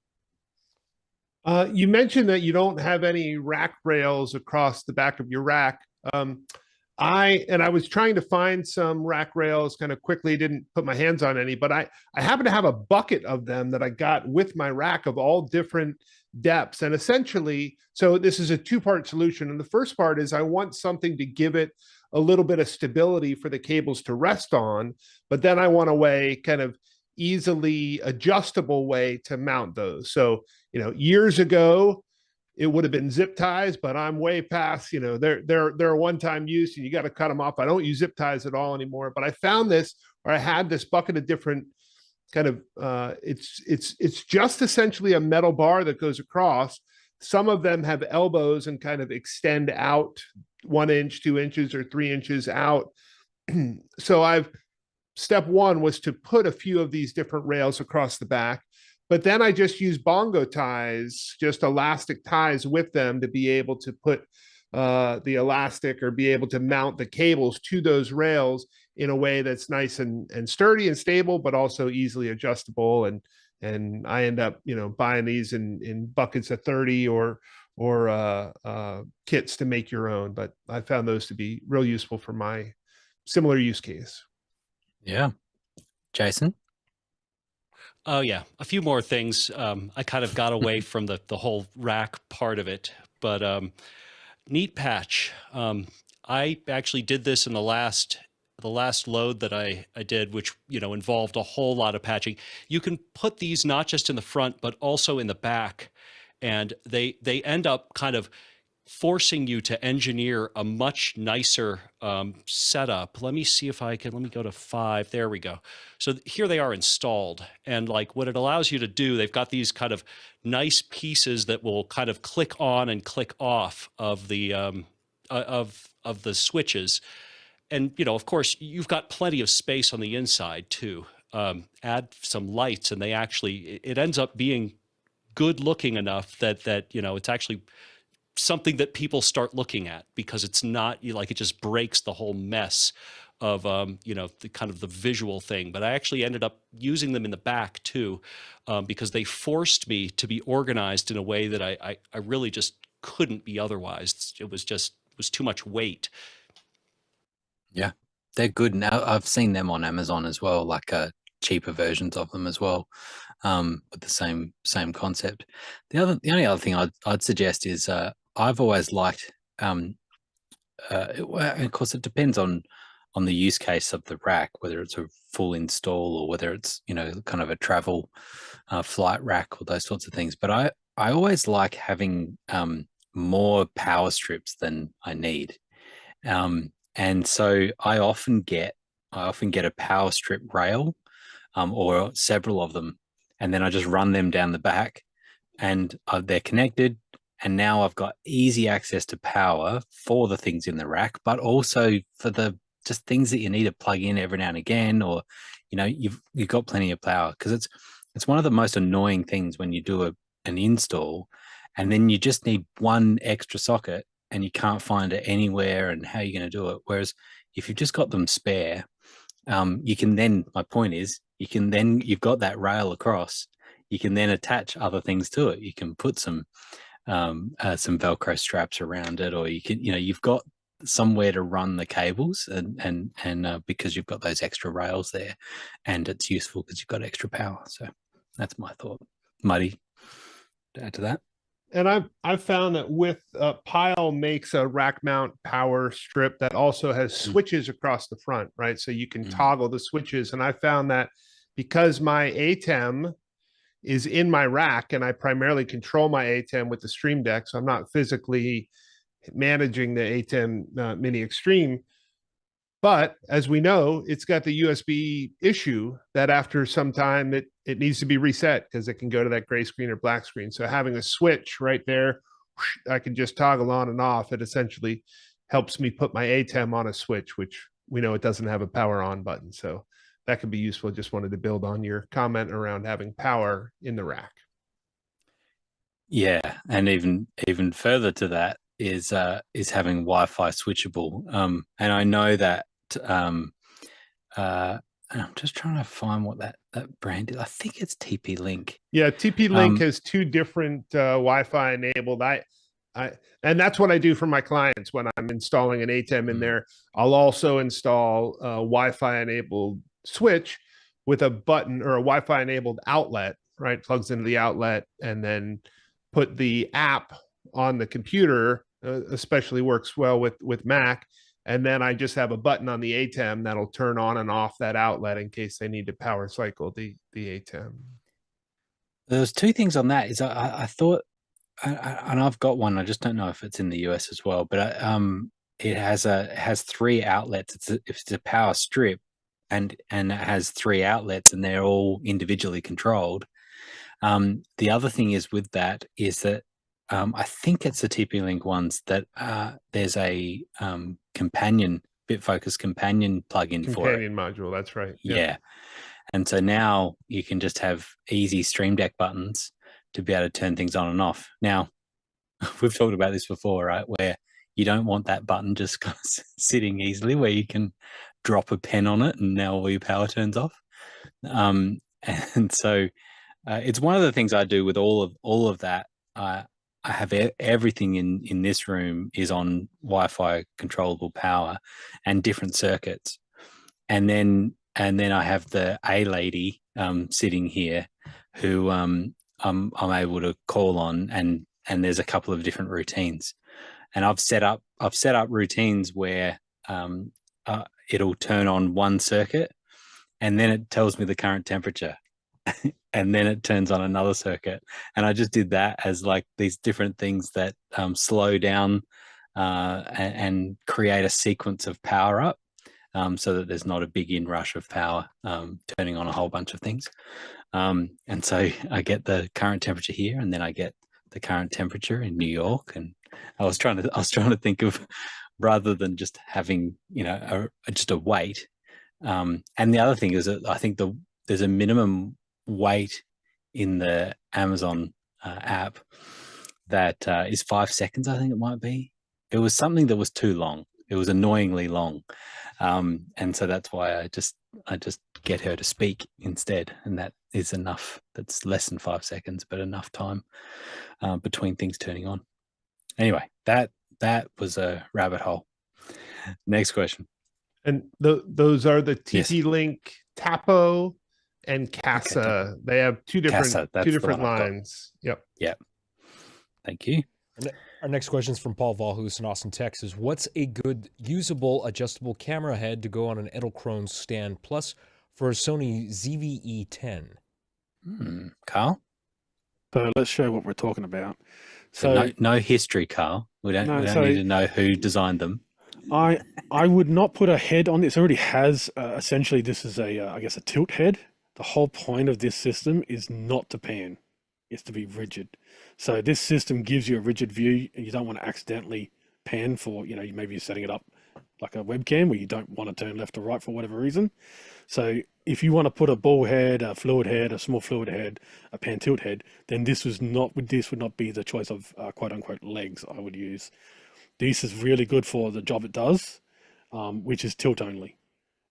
You mentioned that you don't have any rack rails across the back of your rack. I was trying to find some rack rails kind of quickly, didn't put my hands on any, but I happen to have a bucket of them that I got with my rack of all different depths. And essentially, so this is a two-part solution. And the first part is I want something to give it a little bit of stability for the cables to rest on, but then I want a way, kind of easily adjustable way to mount those. So, years ago, it would have been zip ties, but I'm way past, they're one-time use and you got to cut them off. I don't use zip ties at all anymore, but I found this, or I had this bucket of different kind of, it's just essentially a metal bar that goes across. Some of them have elbows and kind of extend out 1 inch, 2 inches, or 3 inches out. So step one was to put a few of these different rails across the back. But then I just use bongo ties, just elastic ties with them to be able to put the elastic or be able to mount the cables to those rails in a way that's nice and sturdy and stable, but also easily adjustable. And I end up, buying these in buckets of 30 or kits to make your own. But I found those to be real useful for my similar use case. Yeah. Jason? Oh, yeah. A few more things. I kind of got away from the whole rack part of it, but neat patch. I actually did this in the last load that I did, which, involved a whole lot of patching. You can put these not just in the front, but also in the back. And they end up kind of forcing you to engineer a much nicer setup. Let me see if let me go to 5. There we go. So here they are installed. And like what it allows you to do, they've got these kind of nice pieces that will kind of click on and click off of the switches. And, of course, you've got plenty of space on the inside too. Add some lights and it ends up being good looking enough that it's actually something that people start looking at, because it's not like it just breaks the whole mess of the kind of the visual thing. But I actually ended up using them in the back too, because they forced me to be organized in a way that I really just couldn't be otherwise. It was too much weight. Yeah, they're good. Now I've seen them on Amazon as well, like cheaper versions of them as well, with the same concept. The only other thing I'd suggest is I've always liked, of course, it depends on the use case of the rack, whether it's a full install or whether it's kind of a travel flight rack or those sorts of things. But I always like having more power strips than I need, and so I often get a power strip rail, or several of them, and then I just run them down the back, and they're connected. And now I've got easy access to power for the things in the rack, but also for the just things that you need to plug in every now and again, or you've got plenty of power. Because it's one of the most annoying things when you do an install, and then you just need one extra socket and you can't find it anywhere, and how you're going to do it. Whereas if you've just got them spare, you can then. My point is, you've got that rail across. You can then attach other things to it. You can put some Velcro straps around it, or you can, you've got somewhere to run the cables, and because you've got those extra rails there, and it's useful because you've got extra power. So that's my thought. Muddy, to add to that. And I've found that with Pile makes a rack mount power strip that also has switches across the front, right? So you can toggle the switches. And I found that because my ATEM is in my rack, and I primarily control my ATEM with the Stream Deck, so I'm not physically managing the ATEM Mini Extreme. But as we know, it's got the USB issue that after some time it needs to be reset, because it can go to that gray screen or black screen. So having a switch right there, I can just toggle on and off. It essentially helps me put my ATEM on a switch, which we know it doesn't have a power on button. So that could be useful. Just wanted to build on your comment around having power in the rack. Yeah, and even further to that is having Wi-Fi switchable. And I know that and I'm just trying to find what that brand is. I think it's TP-Link. Yeah, TP-Link has two different Wi-Fi enabled. And that's what I do for my clients when I'm installing an ATEM in there. I'll also install a Wi-Fi enabled switch with a button, or a Wi-Fi enabled outlet, right? Plugs into the outlet, and then put the app on the computer, especially works well with Mac. And then I just have a button on the ATEM that'll turn on and off that outlet in case they need to power cycle the ATEM. There's two things on that. Is I thought, and I've got one. I just don't know if it's in the US as well. But it has 3 outlets. It's a power strip, and it has 3 outlets, and they're all individually controlled. The other thing is with that is that I think it's the TP-Link ones that there's a companion BitFocus companion plugin for it. Companion module, that's right. Yeah. And so now you can just have easy Stream Deck buttons to be able to turn things on and off. Now, we've talked about this before, right? Where you don't want that button just kind of sitting easily, where you can drop a pen on it and now all your power turns off. And so it's one of the things I do with all of that. I have everything in this room is on Wi-Fi controllable power and different circuits, and then I have the A lady sitting here who I'm able to call on, and there's a couple of different routines, and I've set up routines where it'll turn on one circuit, and then it tells me the current temperature. And then it turns on another circuit. And I just did that as like these different things that slow down and create a sequence of power up, so that there's not a big inrush of power turning on a whole bunch of things. And so I get the current temperature here, and then I get the current temperature in New York. And I was trying to think of, rather than just having, just a weight. And the other thing is that I think there's a minimum weight in the Amazon app that is 5 seconds. I think it might be. It was something that was too long. It was annoyingly long, and so that's why I just get her to speak instead, and that is enough. That's less than 5 seconds, but enough time between things turning on. Anyway, that was a rabbit hole. Next question. And those are the TP-Link Tapo and Casa. Okay. They have two different lines. Yep. Thank you. Our next question is from Paul Valhus in Austin, Texas. What's a good usable adjustable camera head to go on an Edelkrone stand plus for a Sony ZV-E10? Karl? So let's show what we're talking about. So no history, Karl. We don't need to know who designed them. I would not put a head on this. It already has essentially, this is I guess a tilt head. The whole point of this system is not to pan. It's to be rigid. So this system gives you a rigid view, and you don't want to accidentally pan for, maybe you're setting it up like a webcam where you don't want to turn left or right for whatever reason. So if you want to put a ball head, a fluid head, a small fluid head, a pan tilt head, then this would not be the choice of quote unquote legs I would use. This is really good for the job it does, which is tilt only,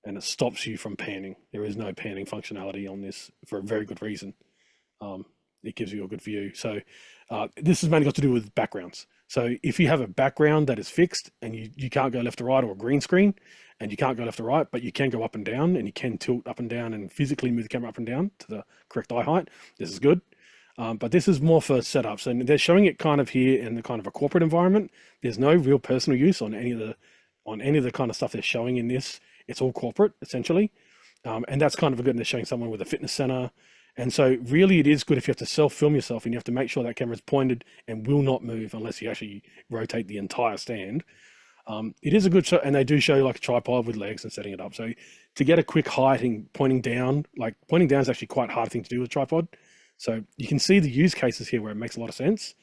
and it stops you from panning. There is no panning functionality on this for a very good reason. It gives you a good view. So this has mainly got to do with backgrounds. So if you have a background that is fixed and you can't go left or right, or a green screen, and you can't go left or right, but you can go up and down, and you can tilt up and down and physically move the camera up and down to the correct eye height, this is good. But this is more for setups, and they're showing it kind of here in the kind of a corporate environment. There's no real personal use on any of the kind of stuff they're showing in this. It's all corporate essentially, and that's kind of good. And they're showing someone with a fitness center, and so really it is good if you have to self-film yourself and you have to make sure that camera is pointed and will not move unless you actually rotate the entire stand. It is a good show, and they do show like a tripod with legs and setting it up. So to get a quick height and pointing down is actually quite a hard thing to do with a tripod. So you can see the use cases here where it makes a lot of sense.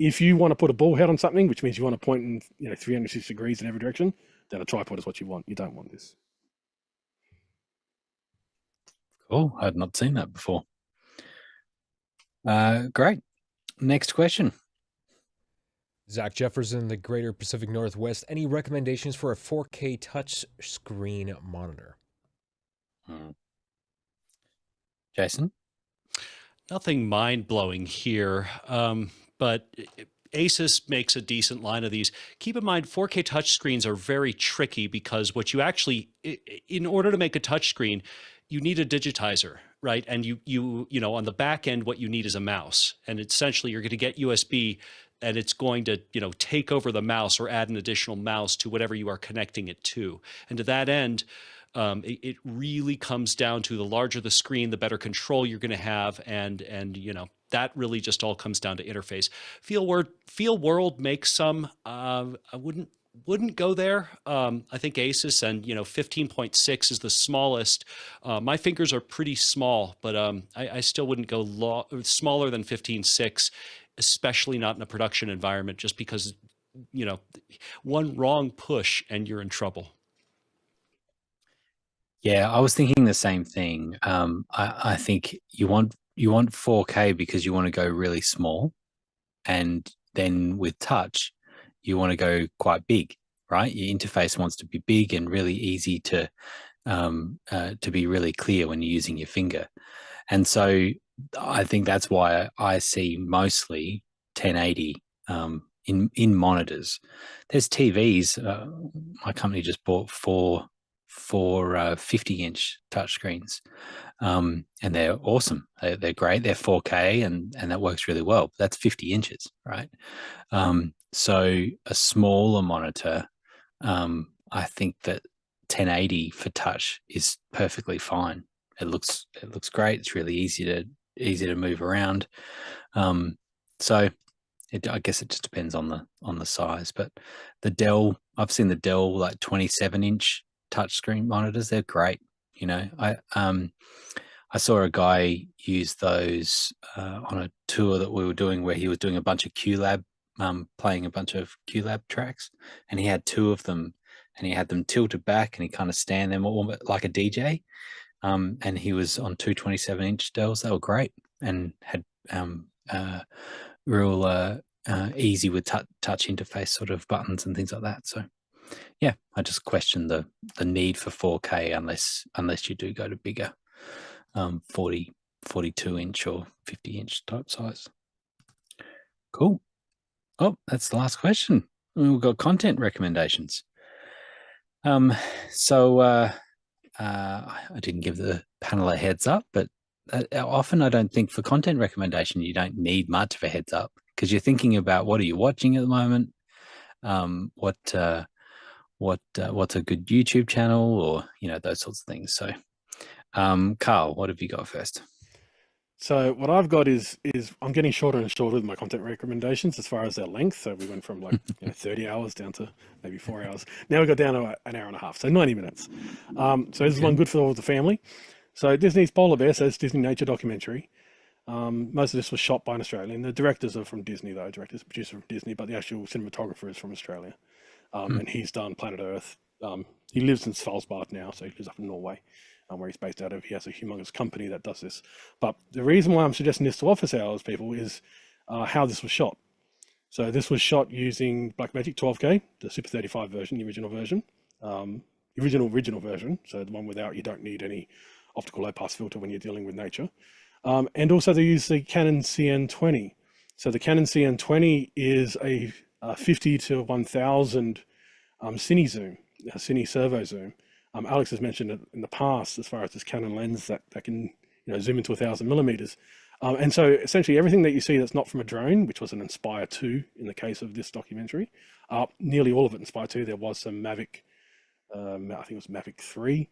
If you want to put a ball head on something, which means you want to point in 360 degrees in every direction, then a tripod is what you want. You don't want this. Cool. I had not seen that before. Great. Next question. Zach Jefferson, the Greater Pacific Northwest. Any recommendations for a 4K touch screen monitor? Jason? Nothing mind-blowing here, but Asus makes a decent line of these. Keep in mind, 4K touchscreens are very tricky because what you actually, in order to make a touchscreen, you need a digitizer, right? And you know, on the back end, what you need is a mouse. And essentially, you're going to get USB, and it's going to, you know, take over the mouse or add an additional mouse to whatever you are connecting it to. And to that end, it really comes down to the larger the screen, the better control you're going to have, and you know, that really just all comes down to interface. Feel World makes some. I wouldn't go there. I think Asus and 15.6 is the smallest. My fingers are pretty small, but I still wouldn't go smaller than 15.6, especially not in a production environment, just because one wrong push and you're in trouble. Yeah, I was thinking the same thing. I think you want 4K because you want to go really small, and then with touch, you want to go quite big, right? Your interface wants to be big and really easy to be really clear when you're using your finger. And so I think that's why I see mostly 1080 in monitors. There's TVs. My company just bought four 50-inch touchscreens, and they're awesome. They're great. They're 4K, and that works really well. But that's 50 inches, right? So a smaller monitor, I think that 1080 for touch is perfectly fine. It looks great. It's really easy to move around. So I guess it just depends on the size. But the Dell, I've seen the Dell like 27-inch touchscreen monitors. They're great. I saw a guy use those on a tour that we were doing, where he was doing a bunch of QLab, playing a bunch of QLab tracks, and he had two of them, and he had them tilted back, and he kind of stand them almost like a DJ. And he was on two 27-inch Dells. They were great and had real easy with touch interface sort of buttons and things like that. So yeah, I just question the need for 4K unless you do go to bigger 42-inch or 50-inch type size. Cool. Oh, that's the last question. We've got content recommendations. So I didn't give the panel a heads up, but often I don't think for content recommendation you don't need much of a heads up, because you're thinking about what are you watching at the moment, what's a good YouTube channel, or those sorts of things. So Karl, what have you got first? So what I've got is I'm getting shorter and shorter with my content recommendations as far as their length. So we went from like 30 hours down to maybe 4 hours. Now we got down to an hour and a half, so 90 minutes. So this is one good for the family. So Disney's Polar Bear, so it's Disney Nature documentary. Most of this was shot by an Australian. The directors are from Disney, though. Directors, producer from Disney, but the actual cinematographer is from Australia. And he's done Planet Earth. He lives in Svalbard now, so he lives up in Norway, where he's based out of. He has a humongous company that does this. But the reason why I'm suggesting this to office hours people is how this was shot. So this was shot using Blackmagic 12K, the Super 35 version, the original version. Original version, so the one without, you don't need any optical low pass filter when you're dealing with nature. And also they use the Canon CN20. So the Canon CN20 is a 50 to 1000 cine zoom, cine servo zoom. Alex has mentioned it in the past as far as this Canon lens that can zoom into 1000 millimeters. And so essentially everything that you see that's not from a drone, which was an Inspire 2 in the case of this documentary, nearly all of it Inspire 2. There was some Mavic, I think it was Mavic 3,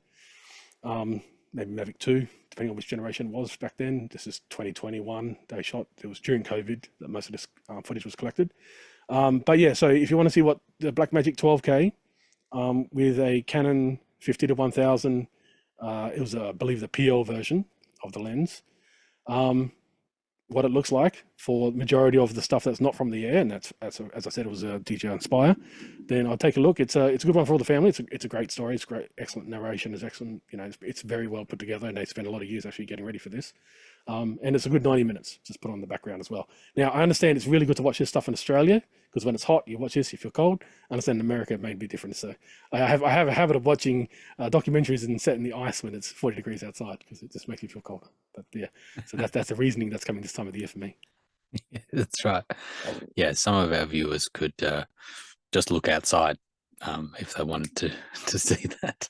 maybe Mavic 2, depending on which generation it was back then. This is 2021 they shot. It was during COVID that most of this footage was collected. But yeah, so if you want to see what the Blackmagic 12K with a Canon 50 to 1000, it was, I believe, the PL version of the lens. what it looks like for the majority of the stuff that's not from the air, and that's as I said, it was a DJ Inspire, then I'll take a look. It's a good one for all the family. It's a great story. It's great, excellent narration. It's excellent. You know, it's very well put together, and they spent a lot of years actually getting ready for this. And it's a good 90 minutes. Just put on the background as well. Now, I understand it's really good to watch this stuff in Australia, because when it's hot, you watch this, you feel cold. I understand in America it may be different. So I have a habit of watching documentaries and set in the ice when it's 40 degrees outside, because it just makes you feel colder. But yeah, so that's the reasoning that's coming this time of the year for me. That's right. Yeah, some of our viewers could just look outside if they wanted to see that.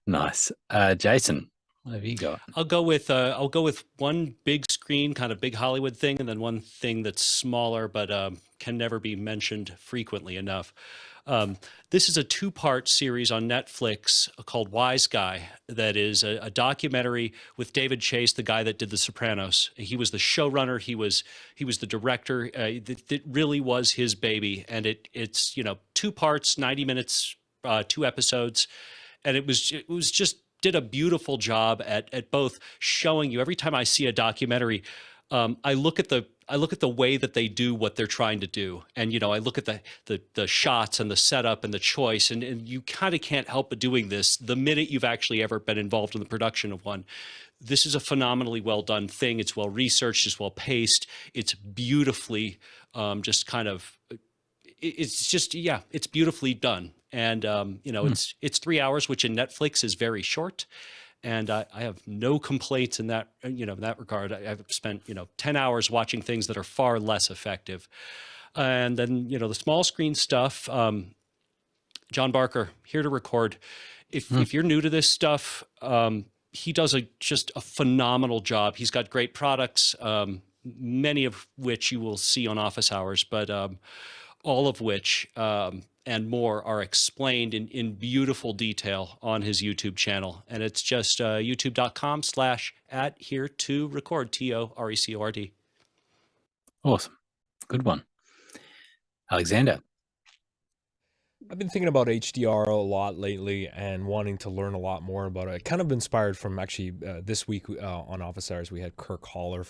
Nice. Jason, what have you got? I'll go with one big screen, kind of big Hollywood thing, and then one thing that's smaller but can never be mentioned frequently enough. This is a 2-part series on Netflix called Wise Guy. That is a documentary with David Chase, the guy that did The Sopranos. He was the showrunner. He was the director. It really was his baby, and it's 2 parts, 90 minutes, 2 episodes, and it was just did a beautiful job at both showing you. Every time I see a documentary, I look at the way that they do what they're trying to do. And, I look at the shots and the setup and the choice, and you kind of can't help but doing this the minute you've actually ever been involved in the production of one. This is a phenomenally well done thing. It's well researched, it's well paced. It's beautifully it's beautifully done. And, it's 3 hours, which in Netflix is very short. And I have no complaints in that, in that regard. I've spent, 10 hours watching things that are far less effective. And then, the small screen stuff, John Barker, Here to Record. If you're new to this stuff, he does just a phenomenal job. He's got great products, many of which you will see on Office Hours, but all of which and more are explained in beautiful detail on his YouTube channel. And it's just youtube.com/@here-to-record, TORECORD. Awesome. Good one. Alexander. I've been thinking about HDR a lot lately and wanting to learn a lot more about it. Kind of inspired from actually this week on Office Hours, we had Kirk Haller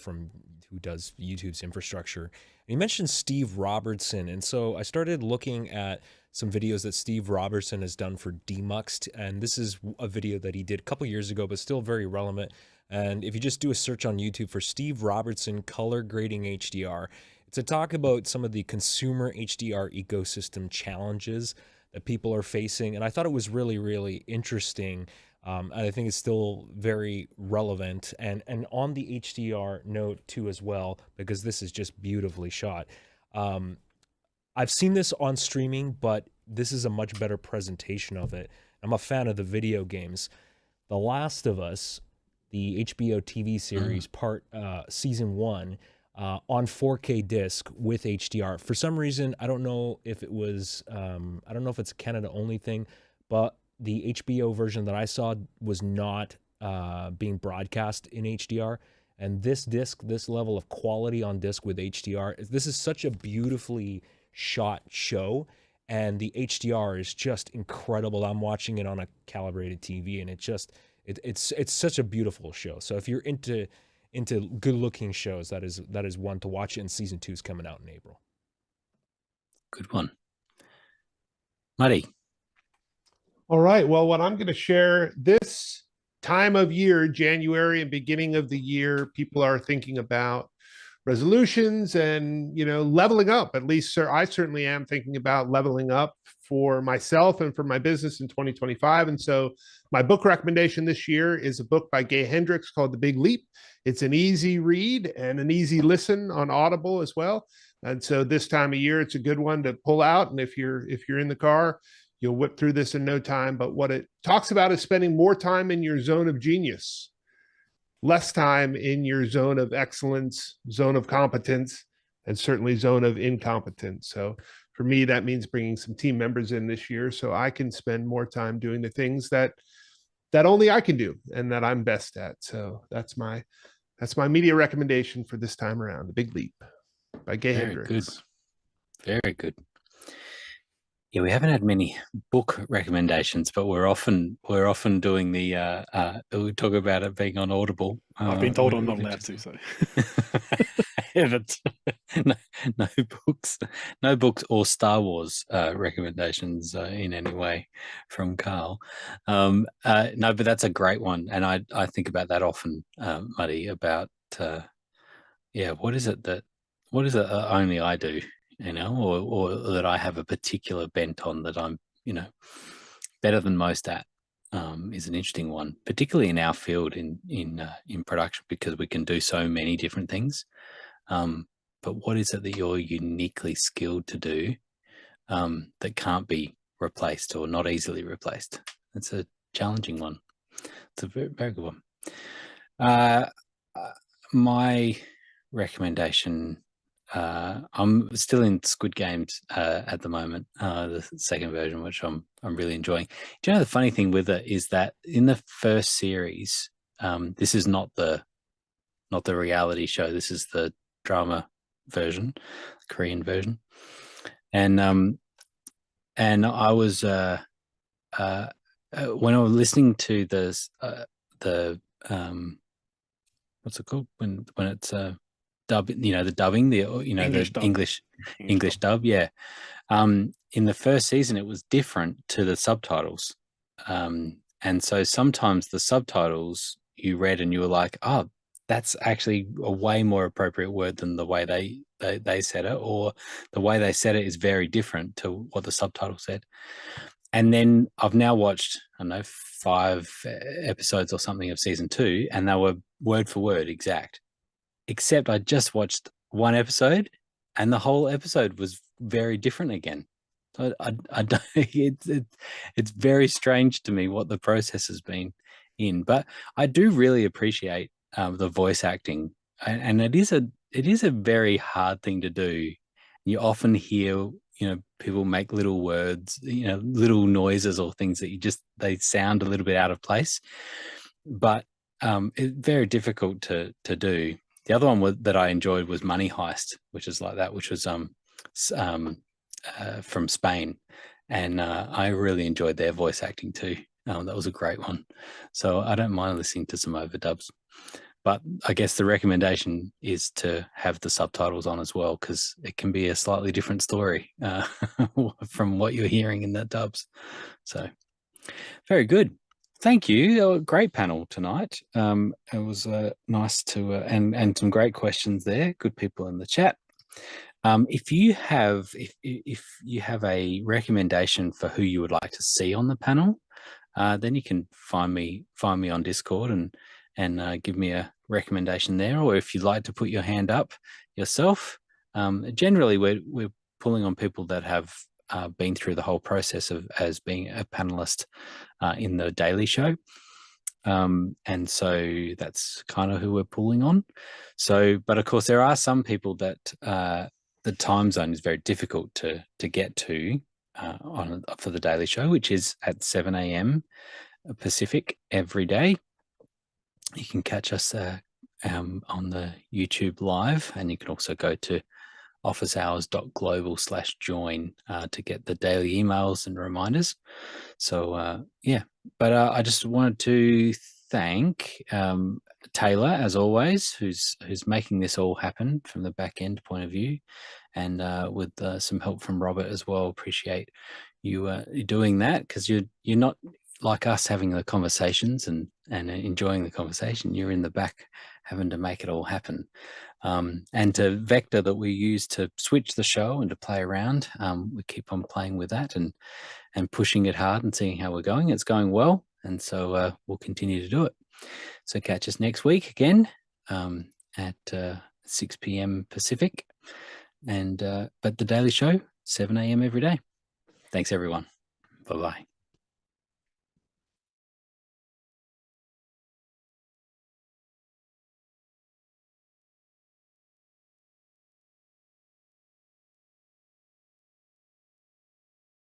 who does YouTube's infrastructure. And he mentioned Steve Robertson. And so I started looking at some videos that Steve Robertson has done for Demuxed. And this is a video that he did a couple years ago, but still very relevant. And if you just do a search on YouTube for Steve Robertson color grading HDR, it's a talk about some of the consumer HDR ecosystem challenges that people are facing. And I thought it was really, really interesting. And I think it's still very relevant. And on the HDR note too as well, because this is just beautifully shot. I've seen this on streaming, but this is a much better presentation of it. I'm a fan of the video games. The Last of Us, the HBO TV series, season 1, on 4K disc with HDR. For some reason, I don't know if it was, I don't know if it's a Canada only thing, but the HBO version that I saw was not being broadcast in HDR. And this disc, this level of quality on disc with HDR, this is such a beautifully shot show. And the HDR is just incredible. I'm watching it on a calibrated TV, and it's such a beautiful show. So if you're into good looking shows, that is one to watch. And season 2 is coming out in April. Good one. Muddy. All right. Well, what I'm going to share this time of year, January and beginning of the year, people are thinking about resolutions and, leveling up. At least, sir, I certainly am thinking about leveling up for myself and for my business in 2025. And so my book recommendation this year is a book by Gay Hendricks called The Big Leap. It's an easy read and an easy listen on Audible as well. And so this time of year, it's a good one to pull out. And if you're in the car, you'll whip through this in no time. But what it talks about is spending more time in your zone of genius, less time in your zone of excellence, zone of competence, and certainly zone of incompetence. So for me, that means bringing some team members in this year so I can spend more time doing the things that only I can do and that I'm best at. So that's my media recommendation for this time around, The Big Leap by Gay Hendricks. Good. Very good. Yeah, we haven't had many book recommendations, but we're often doing the we talk about it being on Audible. I've been told I'm not allowed to, so no, no books or Star Wars recommendations in any way from Karl. No, but that's a great one, and I think about that often, Muddy, about what is it that only I do, or that I have a particular bent on that I'm better than most at. Is an interesting one, particularly in our field in production, because we can do so many different things. But what is it that you're uniquely skilled to do that can't be replaced or not easily replaced? It's a challenging one. It's a very, very good one. My recommendation, I'm still in Squid Games at the moment, the second version, which I'm really enjoying. Do you know the funny thing with it is that in the first series, this is not the reality show. This is the drama version, Korean version, and I was when I was listening to the what's it called when it's dub, the dubbing, English the dub. English dub, yeah. In the first season, it was different to the subtitles, and so sometimes the subtitles you read and you were like, oh, that's actually a way more appropriate word than the way they said it, or the way they said it is very different to what the subtitle said. And then I've now watched, I don't know, 5 episodes or something of season 2, and they were word for word exact. Except I just watched one episode, and the whole episode was very different again. So I don't. It's very strange to me what the process has been in, but I do really appreciate the voice acting, and it is a very hard thing to do. You often hear people make little words, little noises or things that they sound a little bit out of place, but it's very difficult to do. The other one that I enjoyed was Money Heist, which is like that, which was from Spain, and I really enjoyed their voice acting too. That was a great one. So I don't mind listening to some overdubs, but I guess the recommendation is to have the subtitles on as well, because it can be a slightly different story from what you're hearing in the dubs. So very good. Thank you. Great panel tonight. It was nice to and some great questions there. Good people in the chat. If you have a recommendation for who you would like to see on the panel, then you can find me on Discord and give me a recommendation there. Or if you'd like to put your hand up yourself, generally we're pulling on people that have been through the whole process as being a panelist in the Daily Show. And so that's kind of who we're pulling on. So, but of course there are some people that the time zone is very difficult to get to for the Daily Show, which is at 7 a.m. Pacific every day. You can catch us on the YouTube live, and you can also go to officehours.global/join to get the daily emails and reminders. So but I just wanted to thank Taylor, as always, who's making this all happen from the back end point of view, and with some help from Robert as well. Appreciate you doing that, because you're not like us having the conversations and enjoying the conversation. You're in the back having to make it all happen. And to Vector that we use to switch the show and to play around, we keep on playing with that and pushing it hard and seeing how we're going. It's going well, and so we'll continue to do it. So catch us next week again at 6 p.m. Pacific, and but the Daily Show 7 a.m. every day. Thanks everyone. Bye bye.